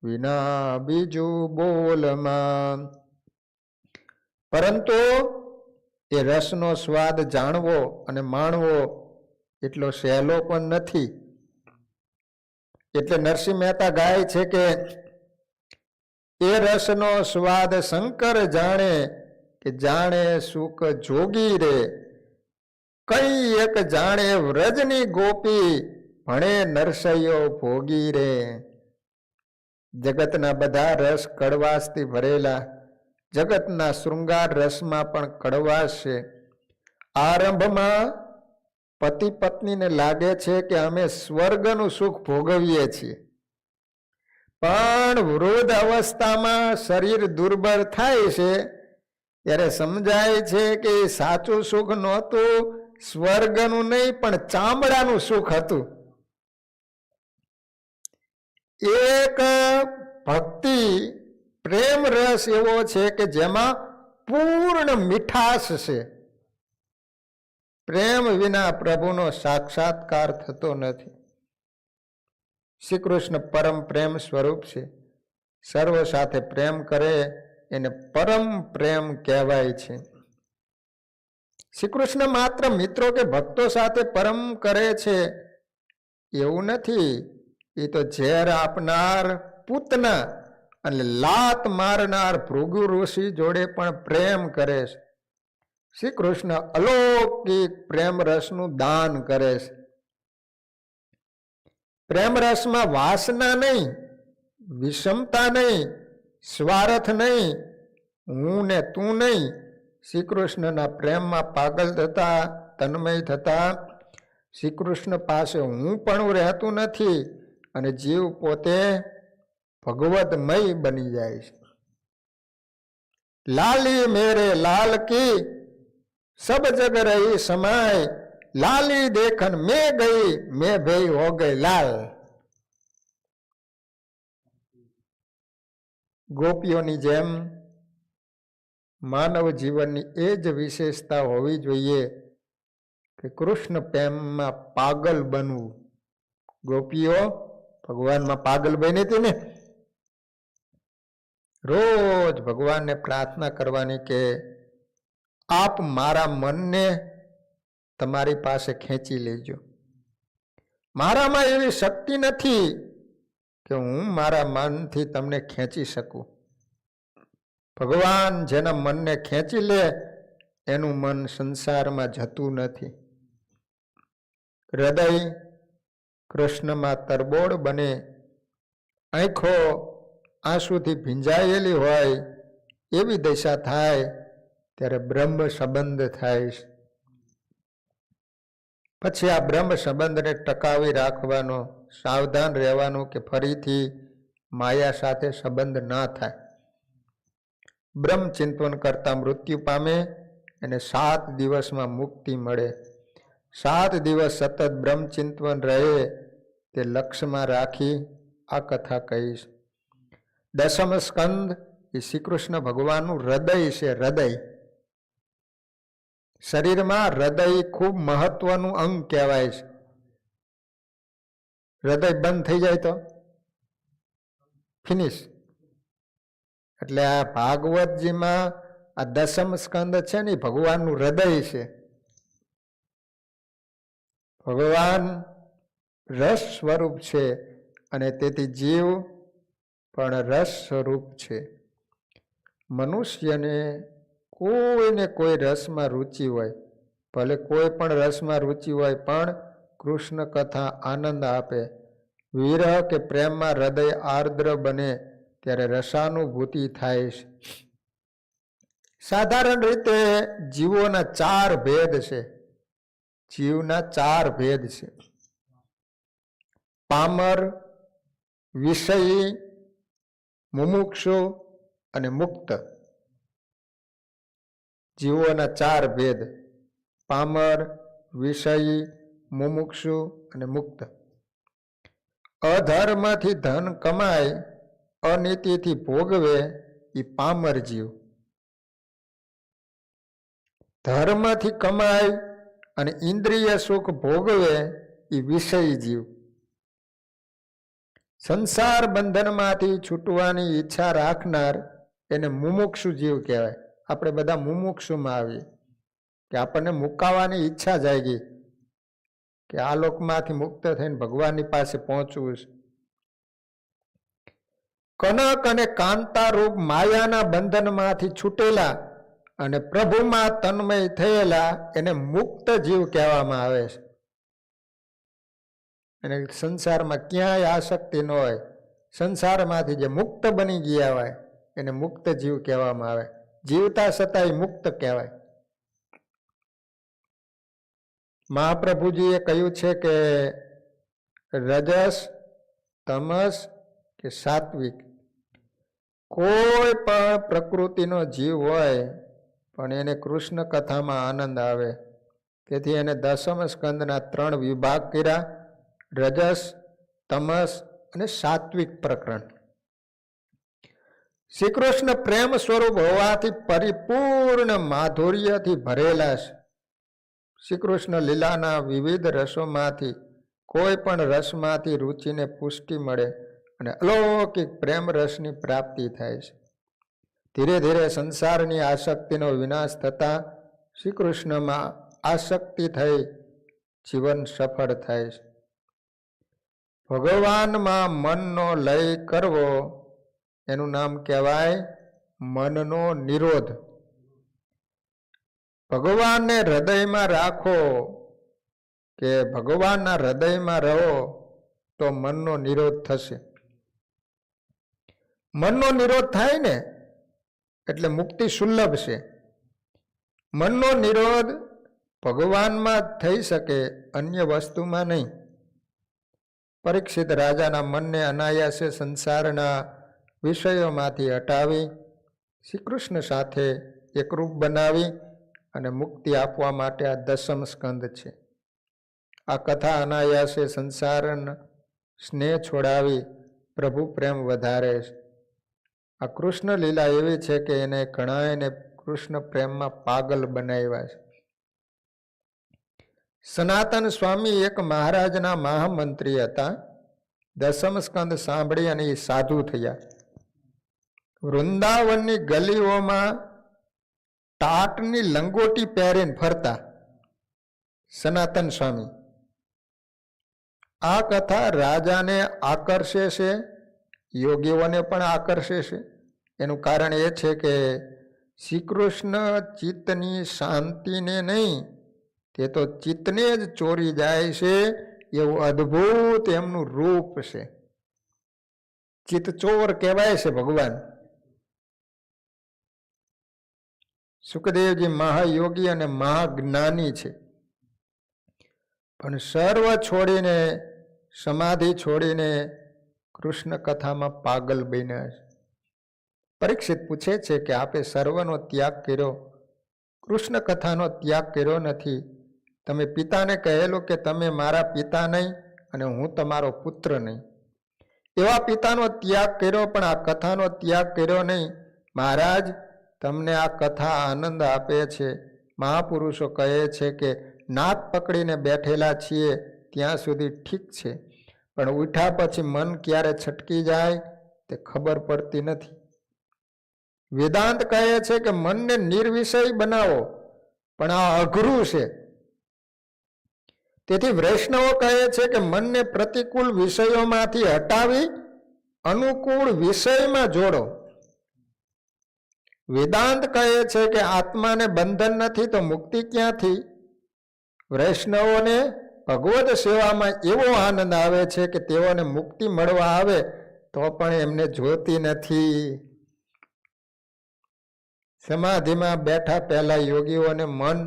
વિના બીજું બોલમાં. પરંતુ એ રસનો સ્વાદ જાણવો અને માણવો એટલો સહેલો પણ નથી. એટલે નરસિંહ મહેતા ગાય છે કે એ રસનો સ્વાદ શંકર જાણે, કે જાણે સુખ જોગી રે, કઈ એક જાણે વ્રજની ગોપી, ભણે નરસૈયો ભોગી રે. જગતના બધા રસ કડવાશથી ભરેલા. જગતના શૃંગાર રસમાં પણ કડવાશ છે. આરંભમાં પતિ પત્નીને લાગે છે કે અમે સ્વર્ગનું સુખ ભોગવીએ છીએ, પણ વૃદ્ધ અવસ્થામાં શરીર દુર્બળ થાય છે ત્યારે સમજાય છે કે સાચું સુખ નહોતું, સ્વર્ગનું નહીં પણ ચામડાનું સુખ હતું. એક ભક્તિ પ્રેમ રસ એવો છે કે જેમાં પૂર્ણ મીઠાશ છે. પ્રેમ વિના પ્રભુનો સાક્ષાત્કાર થતો નથી. શ્રી કૃષ્ણ પરમ પ્રેમ સ્વરૂપ છે. સર્વ સાથે પ્રેમ કરે એને પરમ પ્રેમ કહેવાય છે. શ્રી કૃષ્ણ માત્ર મિત્રો કે ભક્તો સાથે પરમ કરે છે એવું નથી. એ તો ઝેર આપનાર પૂતના અને લાત મારનાર ભૃગુ ઋષિ જોડે પણ પ્રેમ કરે છે. શ્રી કૃષ્ણ અલૌકિક પ્રેમ રસનું દાન કરે છે. પ્રેમ રસમાં વાસના નહીં, વિષમતા નહીં, સ્વાર્થ નહીં, હું ને તું નહીં. શ્રી કૃષ્ણના પ્રેમમાં પાગલ થતા, તન્મય થતા શ્રી કૃષ્ણ પાસે હું પણ રહેતું નથી અને જીવ પોતે ભગવતમય બની જાય છે. લાલી મેરે લાલ કી સબ જગ રહી સમાય, લાલી દેખન મેં ગઈ મેં ભઈ હો ગઈ લાલ. ગોપીઓની જેમ માનવ જીવનની એ જ વિશેષતા હોવી જોઈએ કે કૃષ્ણ પ્રેમમાં પાગલ બનવું. ગોપીઓ ભગવાનમાં પાગલ બની હતી ને. રોજ ભગવાનને પ્રાર્થના કરવાની કે આપ મારા મનને તમારી પાસે ખેંચી લેજો. મારામાં એવી શક્તિ નથી કે હું મારા મનથી તમને ખેંચી શકું. ભગવાન જેના મનને ખેંચી લે એનું મન સંસારમાં જતું નથી. હૃદય કૃષ્ણમાં તરબોળ બને, આંખો આંસુથી ભીંજાયેલી હોય એવી દશા થાય ત્યારે બ્રહ્મ સંબંધ થાય. પછી આ બ્રહ્મ સંબંધને ટકાવી રાખવાનો, સાવધાન રહેવાનું કે ફરીથી માયા સાથે સંબંધ ના થાય. બ્રહ્મ ચિંતન કરતા મૃત્યુ પામે અને 7 દિવસમાં મુક્તિ મળે. 7 દિવસ સતત બ્રહ્મચિંતન રહે તે લક્ષ્યમાં રાખી આ કથા કહીશ. દસમ સ્કંદ એ શ્રી કૃષ્ણ ભગવાનનું હૃદય છે. હૃદય શરીરમાં હૃદય ખૂબ મહત્વનું અંગ કહેવાય છે. હૃદય બંધ થઈ જાય તો ફિનિશ. એટલે આ ભાગવતજીમાં આ દસમ સ્કંદ છે ને ભગવાનનું હૃદય છે. ભગવાન રસ સ્વરૂપ છે અને તેથી જીવ પણ રસ સ્વરૂપ છે. મનુષ્યને કોઈને કોઈ રસમાં રુચિ હોય, ભલે કોઈ પણ રસમાં રુચિ હોય, પણ કૃષ્ણ કથા આનંદ આપે. વિરહ કે પ્રેમમાં હૃદય આર્દ્ર બને ત્યારે રસાનુભૂતિ થાય છે. સાધારણ રીતે જીવોના 4 ભેદ છે. જીવના 4 ભેદ છે: પામર, વિષયી, મુમુક્ષુ અને મુક્ત. જીવોના 4 ભેદ: પામર, વિષયી, મુમુક્ષુ અને મુક્ત. અધર્મથી ધન કમાય, અનીતિથી ભોગવે એ પામર જીવ. ધર્મથી કમાય અને ઇન્દ્રિય સુખ ભોગવે એ વિષયી જીવ. સંસાર બંધનમાંથી છૂટવાની ઈચ્છા રાખનાર એને મુમુક્ષુ જીવ કહેવાય. આપણે બધા મુમુક્ષુમાં આવીએ કે આપણને મુકાવાની ઈચ્છા જાગી કે આ લોકમાંથી મુક્ત થઈને ભગવાનની પાસે પહોંચવું છે. કનક અને કાંતા રૂપ માયાના બંધનમાંથી છૂટેલા અને પ્રભુમાં તન્મય થયેલા એને મુક્ત જીવ કહેવામાં આવે છે. અને સંસારમાં ક્યાંય આસક્તિ ન હોય, સંસારમાંથી જે મુક્ત બની ગયા હોય એને મુક્ત જીવ કહેવામાં આવે. જીવતા છતાંય મુક્ત કહેવાય. મહાપ્રભુજીએ કહ્યું છે કે રજસ, તમસ કે સાત્વિક કોઈ પણ પ્રકૃતિનો જીવ હોય પણ એને કૃષ્ણ કથામાં આનંદ આવે. તેથી એને દસમ સ્કંદના 3 વિભાગ કર્યા: રજસ, તમસ અને સાત્વિક પ્રકરણ. શ્રી કૃષ્ણ પ્રેમ સ્વરૂપ હોવાથી પરિપૂર્ણ માધુર્યથી ભરેલા છે. શ્રી કૃષ્ણ લીલાના વિવિધ રસોમાંથી કોઈ પણ રસમાંથી રુચિને પુષ્ટિ મળે અને અલૌકિક પ્રેમ રસની પ્રાપ્તિ થાય છે. ધીરે ધીરે સંસારની આસક્તિનો વિનાશ થતા શ્રી કૃષ્ણમાં આસક્તિ થઈ જીવન સફળ થાય છે. ભગવાનમાં મનનો લય કરવો એનું નામ કહેવાય મનનો નિરોધ. ભગવાનને હૃદયમાં રાખો કે ભગવાનના હૃદયમાં રહો તો મનનો નિરોધ થશે. મનનો નિરોધ થાય ને એટલે મુક્તિ સુલભ છે. મનનો નિરોધ ભગવાનમાં થઈ શકે, અન્ય વસ્તુમાં નહીં. પરીક્ષિત રાજાના મનને અનાયાસે સંસારના વિષયોમાંથી હટાવી શ્રી કૃષ્ણ સાથે એકરૂપ બનાવી અને મુક્તિ આપવા માટે આ દસમ સ્કંદ છે. આ કથા અનાયાસે સંસારના સ્નેહ છોડાવી પ્રભુ પ્રેમ વધારે છે. આ કૃષ્ણ લીલા એવી છે કે એને ઘણાને કૃષ્ણ પ્રેમમાં પાગલ બનાવ્યા છે. સનાતન સ્વામી એક મહારાજના મહામંત્રી હતા. દસમ સ્કંદ સાંભળી અને એ સાધુ થયા. વૃંદાવનની ગલીઓમાં ટાટની લંગોટી પહેરીને ફરતા સનાતન સ્વામી. આ કથા રાજાને આકર્ષે છે, યોગીઓને પણ આકર્ષે છે. એનું કારણ એ છે કે શ્રી કૃષ્ણ ચિત્તની શાંતિને નહીં, તે તો ચિત્તને જ ચોરી જાય છે, એવું અદ્ભુત એમનું રૂપ છે. ચિત્ત ચોર કહેવાય છે ભગવાન. સુખદેવજી મહાયોગી અને મહાજ્ઞાની છે, પણ સર્વ છોડીને, સમાધિ છોડીને કૃષ્ણ કથામાં પાગલ બન્યા છે. પરીક્ષિત પૂછે છે કે આપે સર્વનો ત્યાગ કર્યો, કૃષ્ણ કથાનો ત્યાગ કર્યો નથી. તમે પિતાને કહેલું કે તમે મારા પિતા નહીં અને હું તમારો પુત્ર નહીં. એવા પિતાનો ત્યાગ કર્યો પણ આ કથાનો ત્યાગ કર્યો નહીં. મહારાજ, તમને આ કથા આનંદ આપે છે. મહાપુરુષો કહે છે કે નાક પકડીને બેઠેલા છીએ ત્યાં સુધી ઠીક છે, પણ ઉઠ્યા પછી મન ક્યારે છટકી જાય તે ખબર પડતી નથી. વેદાંત કહે છે કે મનને નિર્વિષય બનાવો, પણ આ અઘરું છે. તેથી વૈષ્ણવો કહે છે કે મનને પ્રતિકૂળ વિષયોમાંથી હટાવી અનુકૂળ વિષયમાં જોડો. વેદાંત કહે છે કે આત્માને બંધન નથી તો મુક્તિ ક્યાંથી? વૈષ્ણવોને ભગવદ સેવામાં એવો આનંદ આવે છે કે તેઓને મુક્તિ મળવા આવે તો પણ એમને જોતી નથી. સમાધિમાં બેઠા પહેલા યોગીઓને મન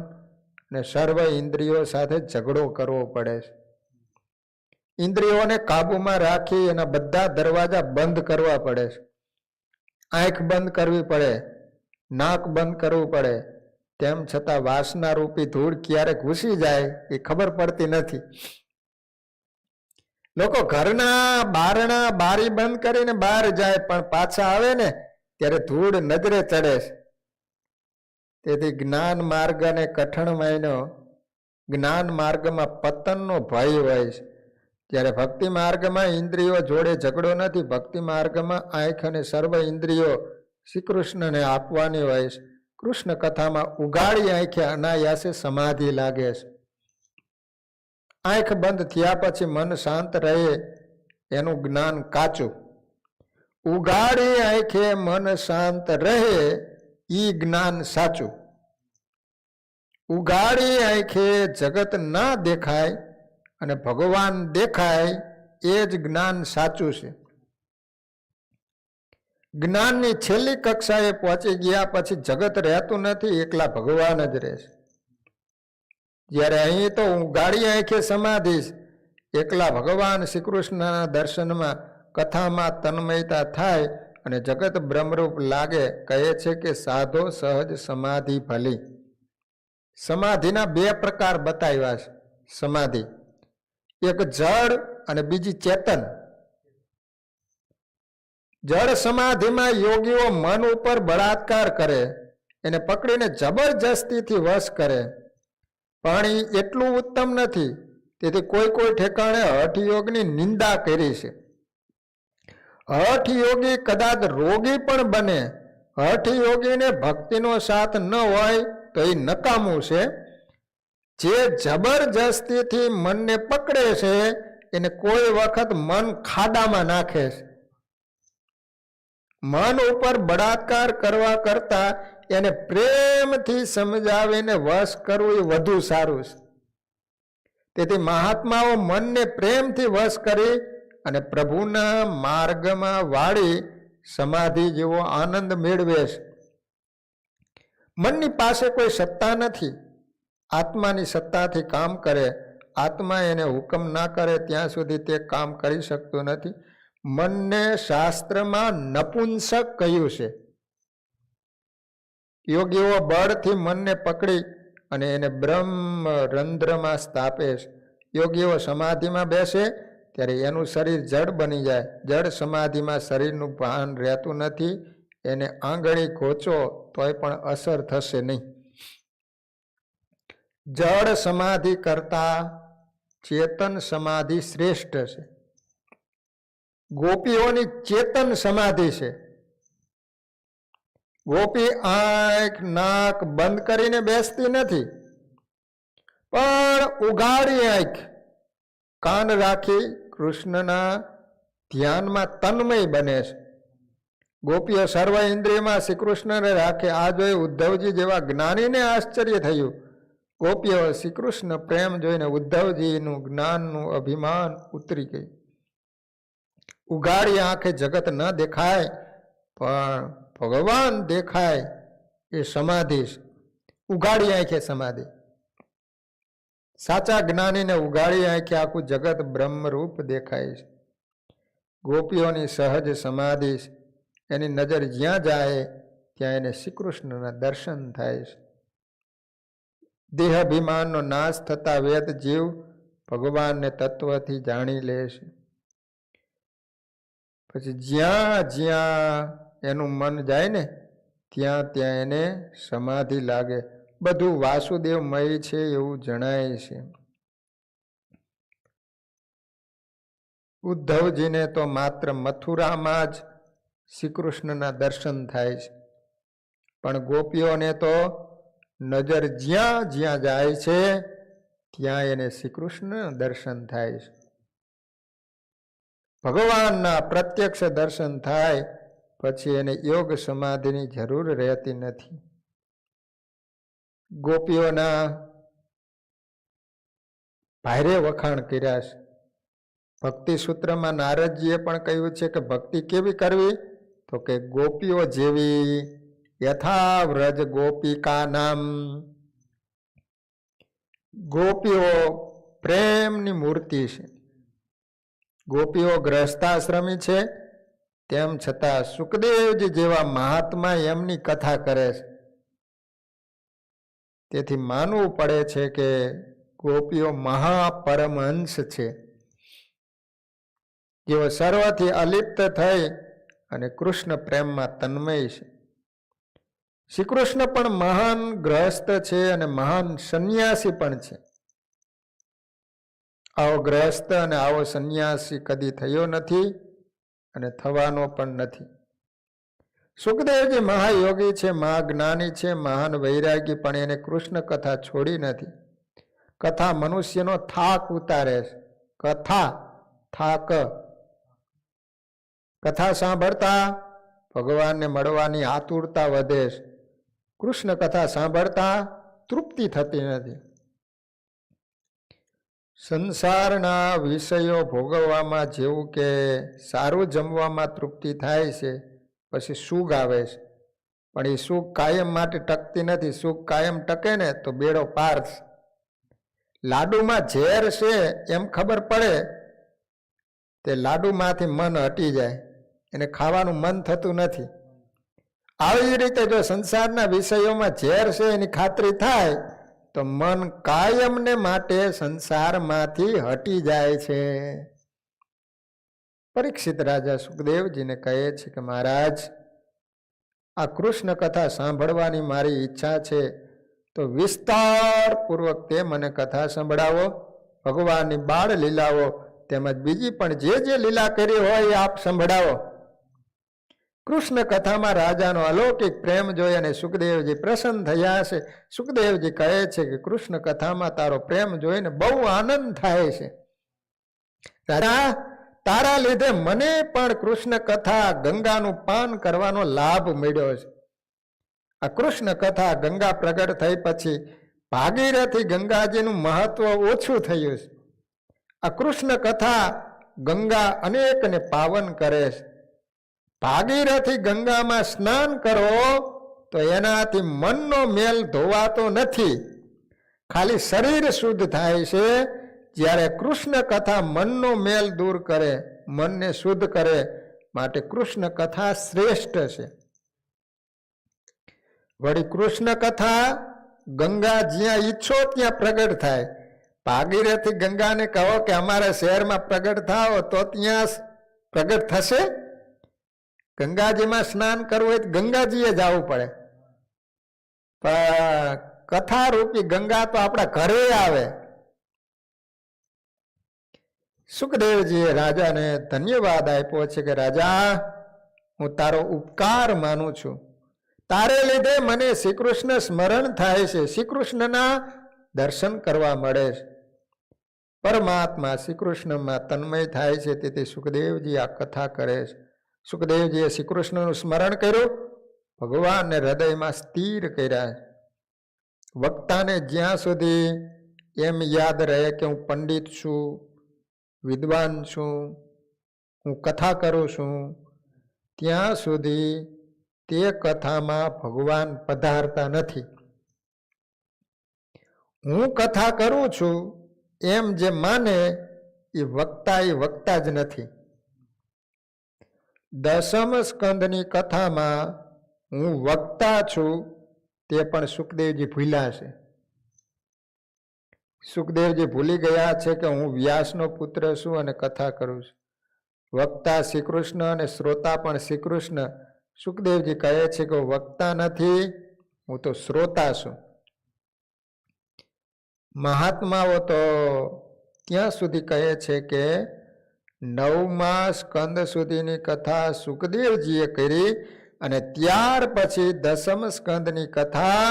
અને સર્વ ઇન્દ્રિયો સાથે ઝઘડો કરવો પડે છે. ઇન્દ્રિયોને કાબુમાં રાખી એના બધા દરવાજા બંધ કરવા પડે છે. આંખ બંધ કરવી પડે, નાક બંધ કરવું પડે. તેમ છતાં વાસના રૂપી ધૂળ ક્યારે ઘૂસી જાય એ ખબર પડતી નથી. લોકો ઘરના બારણા બારી બંધ કરીને બહાર જાય, પણ પાછા આવે ને ત્યારે ધૂળ નજરે ચડે છે. તેથી જ્ઞાન માર્ગ અને કઠણ માયનો જ્ઞાન માર્ગમાં પતનનો ભય હોય છે, જ્યારે ભક્તિ માર્ગમાં ઇન્દ્રિયો જોડે ઝઘડો નથી. ભક્તિ માર્ગમાં આંખ અને સર્વ ઇન્દ્રિયો શ્રી કૃષ્ણને આપવાની હોય છે. કૃષ્ણ કથામાં ઉગાડી આંખે અનાયાસે સમાધિ લાગે છે. આંખ બંધ થયા પછી મન શાંત રહે એનું જ્ઞાન કાચું. ઉગાડી આંખે મન શાંત રહે ઈ જ્ઞાન સાચું. ઉગાડી આંખે જગત ના દેખાય અને ભગવાન દેખાય એ જ જ્ઞાન સાચું છે. જ્ઞાનની છેલ્લી કક્ષાએ પહોંચી ગયા પછી જગત રહેતું નથી, એકલા ભગવાન જ રહેશે. જ્યારે અહીં તો ઉગાડી આંખે સમાધિ, એકલા ભગવાન શ્રી કૃષ્ણના દર્શનમાં કથામાં તન્મયતા થાય અને જગત બ્રહ્મરૂપ લાગે. કહે છે કે સાધો સહજ સમાધિ ભલી. સમાધિના બે પ્રકાર બતાવ્યા છે. સમાધિ એક જળ અને બીજી ચેતન. જળ સમાધિમાં યોગીઓ મન ઉપર બળાત્કાર કરે, એને પકડીને જબરજસ્તીથી વશ કરે. પણ એ એટલું ઉત્તમ નથી. તેથી કોઈ કોઈ ઠેકાણે હઠ યોગની નિંદા કરી છે. હઠ યોગી કદાચ રોગી પણ બને. હઠ યોગીને ભક્તિનો સાથ ન હોય તો એ નકામું છે. જે જબરજસ્તીથી મનને પકડે છે એને કોઈ વખત મન ખાડામાં નાખે છે. મન ઉપર બળાત્કાર કરવા કરતા એને પ્રેમથી સમજાવીને વશ કરવું એ વધુ સારું છે. તેથી મહાત્માઓ મનને પ્રેમથી વશ કરી અને પ્રભુના માર્ગમાં વાળી સમાધિ જેવો આનંદ મેળવે છે. મનની પાસે કોઈ સત્તા નથી. આત્માની સત્તાથી કામ કરે. આત્મા એને હુકમ ના કરે ત્યાં સુધી તે કામ કરી શકતું નથી. મનને શાસ્ત્રમાં નપુંસક કહ્યું છે. યોગીઓ બળથી મનને પકડી અને એને બ્રહ્મ રંધ્રમાં સ્થાપે છે. યોગીઓ સમાધિમાં બેસે ત્યારે એનું શરીર જડ બની જાય. જડ સમાધિમાં શરીરનું ભાન રહેતું નથી. એને આંગળી ઘોચો તોય પણ અસર થશે નહીં. જડ સમાધિ કરતા ચેતન સમાધિ શ્રેષ્ઠ છે. ગોપીઓની ચેતન સમાધિ છે. ગોપી આંખ નાક બંધ કરીને બેસતી નથી, પણ ઉઘાડી આંખ કાન રાખી કૃષ્ણના ધ્યાનમાં તન્મય બને છે. ગોપીઓ સર્વ ઇન્દ્રિયમાં શ્રી કૃષ્ણને રાખે. આ જોઈ ઉદ્ધવજી જેવા જ્ઞાનીને આશ્ચર્ય થયું. ગોપીઓ શ્રી કૃષ્ણ પ્રેમ જોઈને ઉદ્ધવજીનું જ્ઞાનનું અભિમાન ઉતરી ગયું. ઉઘાડી આંખે જગત ન દેખાય, પણ ભગવાન દેખાય એ સમાધિ છે. ઉઘાડી આંખે સમાધિ. સાચા જ્ઞાનીને ઉઘાડી આંખે આખું જગત બ્રહ્મરૂપ દેખાય છે. ગોપીઓની સહજ સમાધિ છે. એની નજર જ્યાં જાય ત્યાં એને શ્રી કૃષ્ણના દર્શન થાય છે. દેહ અભિમાનનો નાશ થતા વેદ જીવ ભગવાનને તત્વથી જાણી લે છે. પછી જ્યાં જ્યાં એનું મન જાય ને ત્યાં ત્યાં એને સમાધિ લાગે. બધું વાસુદેવમય છે એવું જણાય છે. ઉદ્ધવજીને તો માત્ર મથુરામાં જ શ્રી કૃષ્ણના દર્શન થાય છે, પણ ગોપીઓને તો નજર જ્યાં જ્યાં જાય છે ત્યાં એને શ્રી કૃષ્ણ દર્શન થાય છે. ભગવાનના પ્રત્યક્ષ દર્શન થાય પછી એને યોગ સમાધિની જરૂર રહેતી નથી. ગોપીઓના ભારે વખાણ કર્યા છે. ભક્તિ સૂત્રમાં નારદજીએ પણ કહ્યું છે કે ભક્તિ કેવી કરવી, તો કે ગોપીઓ જેવી. યથા વ્રજ ગોપિકા નામ. ગોપીઓ પ્રેમની મૂર્તિ છે. ગોપીઓ ગ્રહસ્થાશ્રમી છે, તેમ છતાં સુખદેવજી જેવા મહાત્મા એમની કથા કરે છે. તેથી માનવું પડે છે કે ગોપીઓ મહાપરમહંસ છે, જેઓ સર્વથી અલિપ્ત થઈ અને કૃષ્ણ પ્રેમમાં તન્મય છે. શ્રી કૃષ્ણ પણ મહાન ગ્રહસ્થ છે અને મહાન સંન્યાસી પણ છે. આવો ગ્રહસ્થ અને આવો સંન્યાસી કદી થયો નથી અને થવાનો પણ નથી. સુખદેવજી મહાયોગી છે, મહાજ્ઞાની છે, મહાન વૈરાગી, પણ એને કૃષ્ણ કથા છોડી નથી. કથા મનુષ્યનો થાક ઉતારે છે. કથા થાક. કથા સાંભળતા ભગવાનને મળવાની આતુરતા વધે છે. કૃષ્ણ કથા સાંભળતા તૃપ્તિ થતી નથી. સંસારના વિષયો ભોગવવામાં જેવું કે સારું જમવામાં તૃપ્તિ થાય છે, પછી સુખ આવે છે, પણ એ સુખ કાયમ માટે ટકતી નથી. સુખ કાયમ ટકે ને તો બેડો પાર છે. લાડુમાં ઝેર છે એમ ખબર પડે તે લાડુમાંથી મન હટી જાય, એને ખાવાનું મન થતું નથી. આવી રીતે જો સંસારના વિષયોમાં ઝેર છે એની ખાતરી થાય તો મન કાયમને માટે સંસારમાંથી હટી જાય છે. પરીક્ષિત રાજા સુખદેવજીને કહે છે કે મહારાજ, આ કૃષ્ણ કથા સાંભળવાની મારી ઈચ્છા છે, તો વિસ્તારપૂર્વક તે મને કથા સંભળાવો. ભગવાનની બાળ લીલાઓ તેમજ બીજી પણ જે લીલા કરી હોય એ આપ સંભળાવો. કૃષ્ણ કથામાં રાજાનો અલૌકિક પ્રેમ જોઈ અને સુખદેવજી પ્રસન્ન થયા છે. સુખદેવજી કહે છે કે કૃષ્ણ કથામાં તારો પ્રેમ જોઈને બહુ આનંદ થાય છે. રાજા, તારા લીધે મને પણ કૃષ્ણ કથા ગંગાનું પાન કરવાનો લાભ મળ્યો છે. આ કૃષ્ણ કથા ગંગા પ્રગટ થઈ પછી ભાગીરથી ગંગાજીનું મહત્વ ઓછું થયું છે. આ કૃષ્ણ કથા ગંગા અનેકને પાવન કરે છે. ભાગીરથી ગંગામાં સ્નાન કરો તો એનાથી મનનો મેલ ધોવાતો નથી, ખાલી શરીર શુદ્ધ થાય છે. જ્યારે કૃષ્ણ કથા મનનો મેલ દૂર કરે, મનને શુદ્ધ કરે, માટે કૃષ્ણ કથા શ્રેષ્ઠ છે. વળી કૃષ્ણ કથા ગંગા જ્યાં ઈચ્છો ત્યાં પ્રગટ થાય. ભાગીરથી ગંગાને કહો કે અમારા શહેરમાં પ્રગટ થાઓ તો ત્યાં પ્રગટ થશે? ગંગાજીમાં સ્નાન કરવું હોય તો ગંગાજીએ જવું પડે, પણ કથા રૂપી ગંગા તો આપણા ઘરે આવે. સુખદેવજીએ રાજાને ધન્યવાદ આપ્યો છે કે રાજા, હું તારો ઉપકાર માનું છું. તારે લીધે મને શ્રી કૃષ્ણ સ્મરણ થાય છે, શ્રી કૃષ્ણના દર્શન કરવા મળે છે. પરમાત્મા શ્રી કૃષ્ણમાં તન્મય થાય છે. તેથી સુખદેવજી આ કથા કરે છે. સુખદેવજીએ શ્રી કૃષ્ણનું સ્મરણ કર્યું, ભગવાનને હૃદયમાં સ્થિર કર્યા. વક્તાને જ્યાં સુધી એમ યાદ રહે કે હું પંડિત છું, વિદ્વાન છું, હું કથા કરું છું, ત્યાં સુધી તે કથામાં ભગવાન પધારતા નથી. હું કથા કરું છું એમ જે માને એ વક્તા જ નથી. દસમ સ્કંદની કથામાં હું વક્તા છું તે પણ સુખદેવજી ભૂલ્યા છે. સુખદેવજી ભૂલી ગયા છે કે હું વ્યાસનો પુત્ર છું અને કથા કરું છું. વક્તા શ્રી કૃષ્ણ અને શ્રોતા પણ શ્રી કૃષ્ણ. સુખદેવજી કહે છે કે હું વક્તા નથી, હું તો શ્રોતા છું. મહાત્માઓ તો ત્યાં સુધી કહે છે કે 9મા સ્કંદ સુધીની કથા સુખદેવજીએ કરી અને ત્યાર પછી 10મ સ્કંદની કથા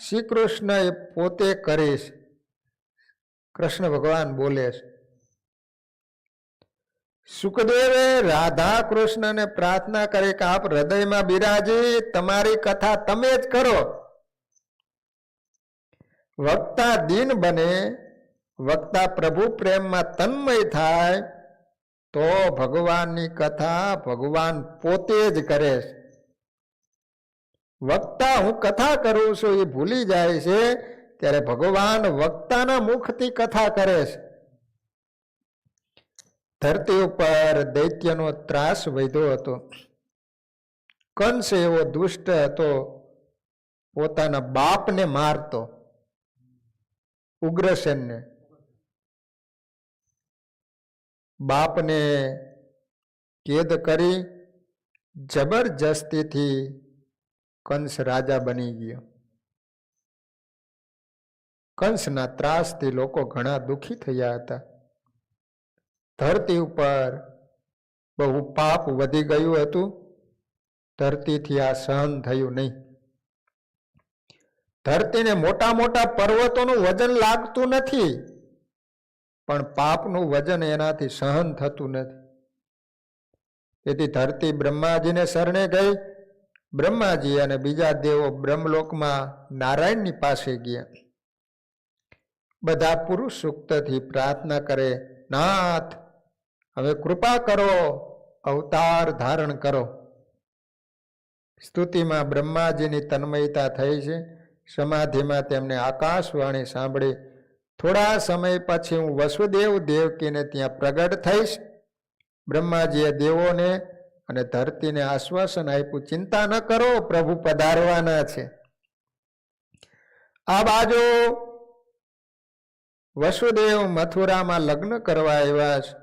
શ્રી કૃષ્ણ એ પોતે કરી છે. કૃષ્ણ ભગવાન બોલે છે. સુખદેવે રાધા કૃષ્ણને પ્રાર્થના કરી કે આપ હૃદયમાં બિરાજી, તમારી કથા તમે જ કરો. વક્તા દીન બને, વક્તા પ્રભુ પ્રેમમાં તન્મય થાય તો ભગવાનની કથા ભગવાન પોતે જ કરે છે. વક્તા હું કથા કરું છું એ ભૂલી જાય છે ત્યારે ભગવાન વક્તાના મુખથી કથા કરે છે. ધરતી ઉપર દૈત્યનો ત્રાસ વધ્યો હતો. કંસ એવો દુષ્ટ હતો, પોતાના બાપને મારતો, ઉગ્રસેનને. બાપને કેદ કરી જબરજસ્તીથી કંસ રાજા બની ગયો. કંસના ત્રાસથી લોકો ઘણા દુઃખી થયા હતા. ધરતી ઉપર બહુ પાપ વધી ગયું હતું. ધરતીથી આ સહન થયું નહીં. ધરતીને મોટા મોટા પર્વતોનું વજન લાગતું નથી, પણ પાપનું વજન એનાથી સહન થતું નથી. તેથી ધરતી બ્રહ્માજીને શરણે ગઈ. બ્રહ્માજી અને બીજા દેવો બ્રહ્મલોકમાં નારાયણની પાસે ગયા. બધા પુરુષ સૂક્તથી પ્રાર્થના કરે, નાથ હવે કૃપા કરો, અવતાર ધારણ કરો. સ્તુતિમાં બ્રહ્માજીની તન્મયતા થઈ છે. સમાધિમાં તેમને આકાશવાણી સાંભળી. થોડા સમય પછી હું વસુદેવ દેવકીને ત્યાં પ્રગટ થઈશ. બ્રહ્માજીએ દેવોને અને ધરતીને આશ્વાસન આપ્યું, ચિંતા ન કરો, પ્રભુ પધારવાના છે. આ બાજુ વસુદેવ મથુરામાં લગ્ન કરવા આવ્યા છે.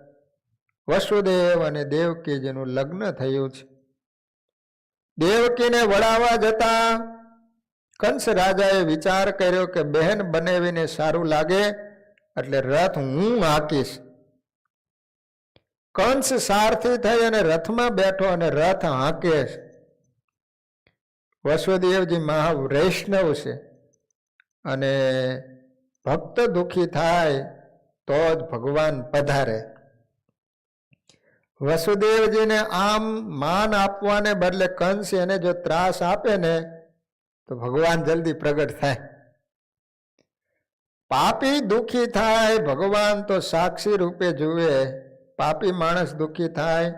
વસુદેવ અને દેવકીજીનું લગ્ન થયું છે. દેવકીને વળાવવા જતા કંસ રાજાએ વિચાર કર્યો કે બહેન બનાવીને સારું લાગે એટલે રથ હું હાંકીશ. કંસ સારથી થઈ અને રથમાં બેઠો અને રથ હાંકે છે. વસુદેવજી મહાવૈષ્ણવ છે અને ભક્ત દુઃખી થાય તો જ ભગવાન પધારે. વસુદેવજીને આમ માન આપવાને બદલે કંસ એને જો ત્રાસ આપે ને તો ભગવાન જલ્દી પ્રગટ થાય. પાપી દુઃખી થાય ભગવાન તો સાક્ષી રૂપે જુએ. પાપી માણસ દુઃખી થાય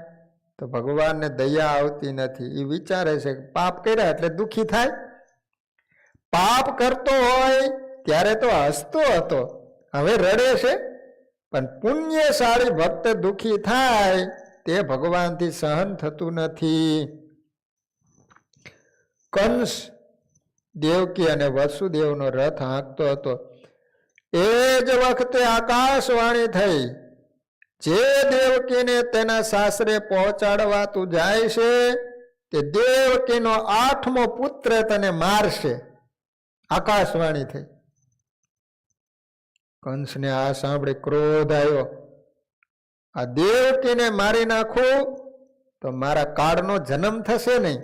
તો ભગવાનને દયા આવતી નથી. એ વિચારે છે કે પાપ કર્યા એટલે દુઃખી થાય. પાપ કરતો હોય ત્યારે તો હસતો હતો, હવે રડે છે. પણ પુણ્યશાળી ભક્ત દુઃખી થાય તે ભગવાનથી સહન થતું નથી. કંસ દેવકી અને વસુદેવનો રથ હાંકતો હતો. એ જ વખતે આકાશવાણી થઈ, જે દેવકીને તેના સાસરે પહોંચાડવા તું જાય છે તે દેવકીનો 8મો પુત્ર તને મારશે. આકાશવાણી થઈ. કંસને આ સાંભળી ક્રોધ આવ્યો. આ દેવકીને મારી નાખું તો મારા કાળનો જન્મ થશે નહીં.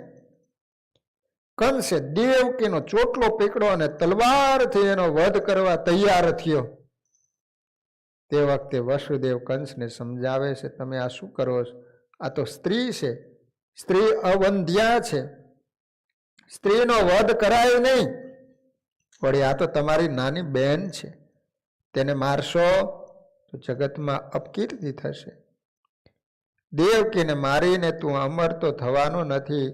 કંસે દેવકીનો ચોટલો પકડ્યો અને તલવારથી એનો વધ કરવા તૈયાર થયો. તે વખતે વસુદેવ કંસને સમજાવે છે, તમે આ શું કરો છો? આ તો સ્ત્રી છે, સ્ત્રી અવંધ્યા છે, સ્ત્રીનો વધ કરાય નહીં. વળી આ તો તમારી નાની બહેન છે, તેને મારશો તો જગતમાં અપકીર્તિ થશે. દેવકીને મારીને તું અમર તો થવાનો નથી.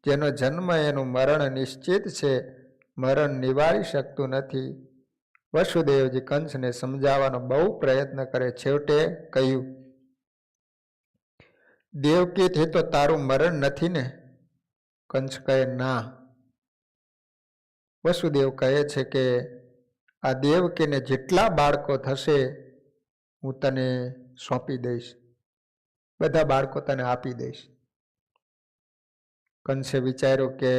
જેનો જન્મ એનું મરણ નિશ્ચિત છે, મરણ નિવારી શકતું નથી. વસુદેવજી કંસને સમજાવવાનો બહુ પ્રયત્ન કરે. છેવટે કહ્યું, દેવકીથી તો તારું મરણ નથી ને? કંસ કહે, ના. વસુદેવ કહે છે કે આ દેવકીને જેટલા બાળકો થશે હું તને સોંપી દઈશ, બધા બાળકો તને આપી દઈશ. કંસે વિચાર્યું કે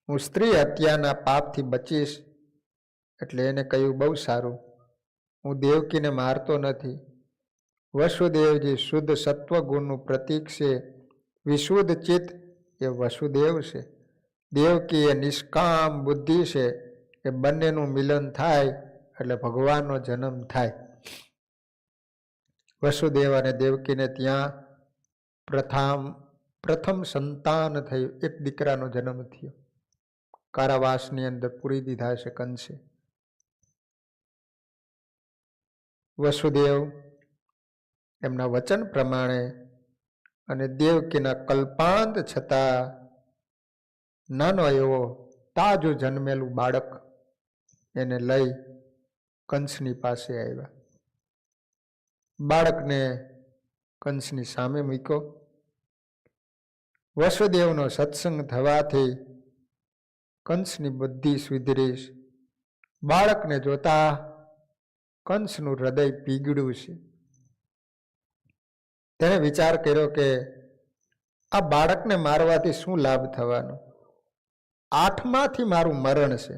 હું સ્ત્રી હત્યાના પાપથી બચીશ, એટલે એને કહ્યું, બહુ સારું, હું દેવકીને મારતો નથી. વસુદેવજી શુદ્ધ સત્વગુણનું પ્રતીક છે. વિશુદ્ધ ચિત્ત એ વસુદેવ છે. દેવકી એ નિષ્કામ બુદ્ધિ છે. એ બંનેનું મિલન થાય એટલે ભગવાનનો જન્મ થાય. વસુદેવ અને દેવકીને ત્યાં પ્રથમ સંતાન થયું. એક દીકરાનો જન્મ થયો. કારાવાસની અંદર પૂરી દીધા છે કંસે. વસુદેવ એમના વચન પ્રમાણે અને દેવકીના કલ્પાંત છતાં નાનો એવો તાજું જન્મેલું બાળક એને લઈ કંસની પાસે આવ્યા. બાળકને કંસની સામે મૂક્યો. વસુદેવનો સત્સંગ થવાથી કંસની બુદ્ધિ સુધરીશ. બાળકને જોતા કંસનું હૃદય પીગળ્યું છે. તેણે વિચાર કર્યો કે આ બાળકને મારવાથી શું લાભ થવાનો? 8માંથી મારું મરણ છે.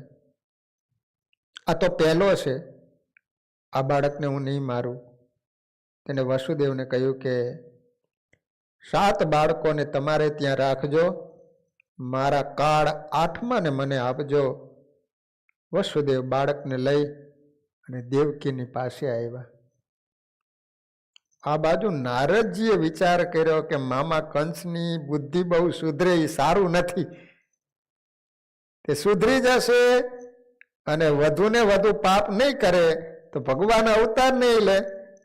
આ તો પહેલો છે. આ બાળકને હું નહીં મારું. તેને વસુદેવને કહ્યું કે 7 બાળકોને તમારે ત્યાં રાખજો, મારા કાળ 8માને મને આપજો. વસુદેવ બાળકને લઈ અને દેવકીની પાસે આવ્યા. આ બાજુ નારદજીએ વિચાર કર્યો કે મામા કંસની બુદ્ધિ બહુ સુધરે, એ સારું નથી. તે સુધરી જશે અને વધુ ને વધુ પાપ નહીં કરે તો ભગવાન અવતાર નહીં લે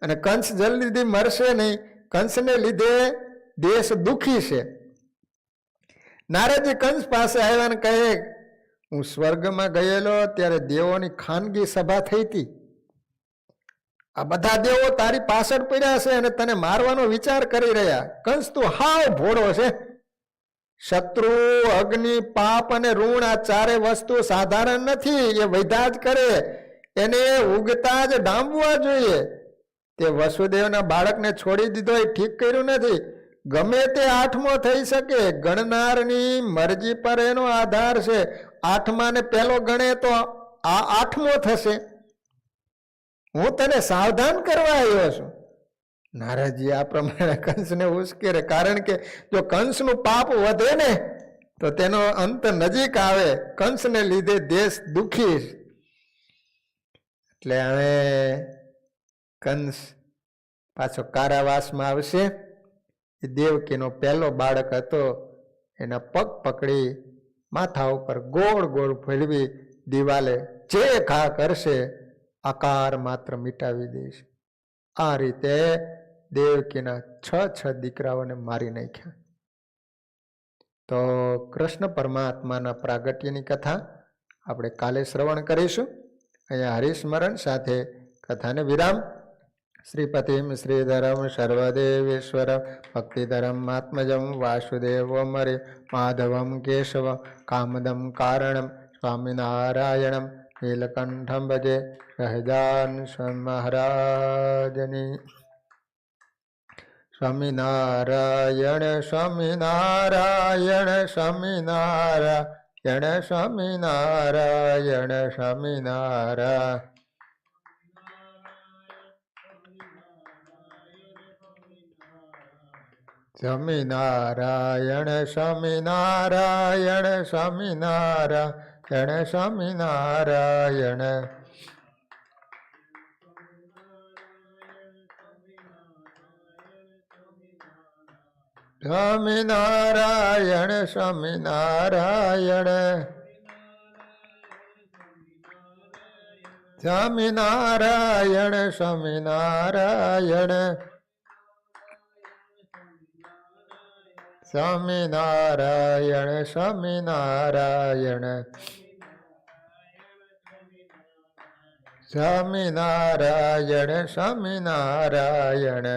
અને કંસ જલ્દી મરશે નહીં. કંસને લીધે દેશ દુઃખી છે. નારદજી કંસ પાસે આવ્યા ને કહે, હું સ્વર્ગમાં ગયેલો ત્યારે દેવોની ખાનગી સભા થઈ હતી. આ બધા દેવો તારી પાછળ પડ્યા છે અને તને મારવાનો વિચાર કરી રહ્યા. કંસ તું હાવ ભોળો છે. શત્રુ, અગ્નિ, પાપ અને ઋણ આ 4 વસ્તુ સાધારણ નથી. એ વૈધા જ કરે. એને ઉગતા જ ડામવા જોઈએ. તે વસુદેવના બાળકને છોડી દીધો એ ઠીક કર્યું નથી. ગમે તે 8મો થઈ શકે. ગણનારની મરજી પર એનો આધાર છે. 8માને પહેલો ગણે તો આ 8મો થશે. હું તને સાવધાન કરવા આવ્યો છું. નારદજી આ પ્રમાણે કંસને ઉશ્કેરે. કારણ કે જો કંસનું પાપ વધે ને તો તેનો અંત નજીક આવે. કંસને લીધે દેશ દુઃખી. એટલે હવે કંસ પાછો કારાવાસમાં આવશે. એ દેવકીનો પહેલો બાળક હતો. એના પગ પકડી માથા ઉપર ગોળ ગોળ ફેરવી દિવાલે જે ઘા કરશે આકાર માત્ર મિટાવી દઈશ. આ રીતે દેવકીના 6 દીકરાઓને મારી નાખ્યા. તો કૃષ્ણ પરમાત્માના પ્રાગટ્યની કથા આપણે કાલે શ્રવણ કરીશું. અહીંયા હરિસ્મરણ સાથે કથાને વિરામ. શ્રીપતિમ શ્રીધરમ સર્વદેવેશ્વર ભક્તિધરમ આત્મજમ વાસુદેવમરે માધવમ કેશવ કામદમ કારણમ સ્વામિનારાયણમ નીલકંઠમ ભજે સહજાન મહારાજની. સ્વામિનારાયણ સ્વામિનારાયણ સ્વામિનારાયણ સ્વામિનારાયણ સ્વામિનારાયણ. સ્વામિનારાયણ સ્વામિનારાયણ સ્વામિનારાયણ સ્વામિનારાયણ સ્વામિનારાયણ સ્વામિનારાયણ સ્વામિનારાયણ સ્વામિનારાયણ સ્વામિનારાયણ સ્વામિનારાયણ સ્વામિનારાયણ સ્વામિનારાયણ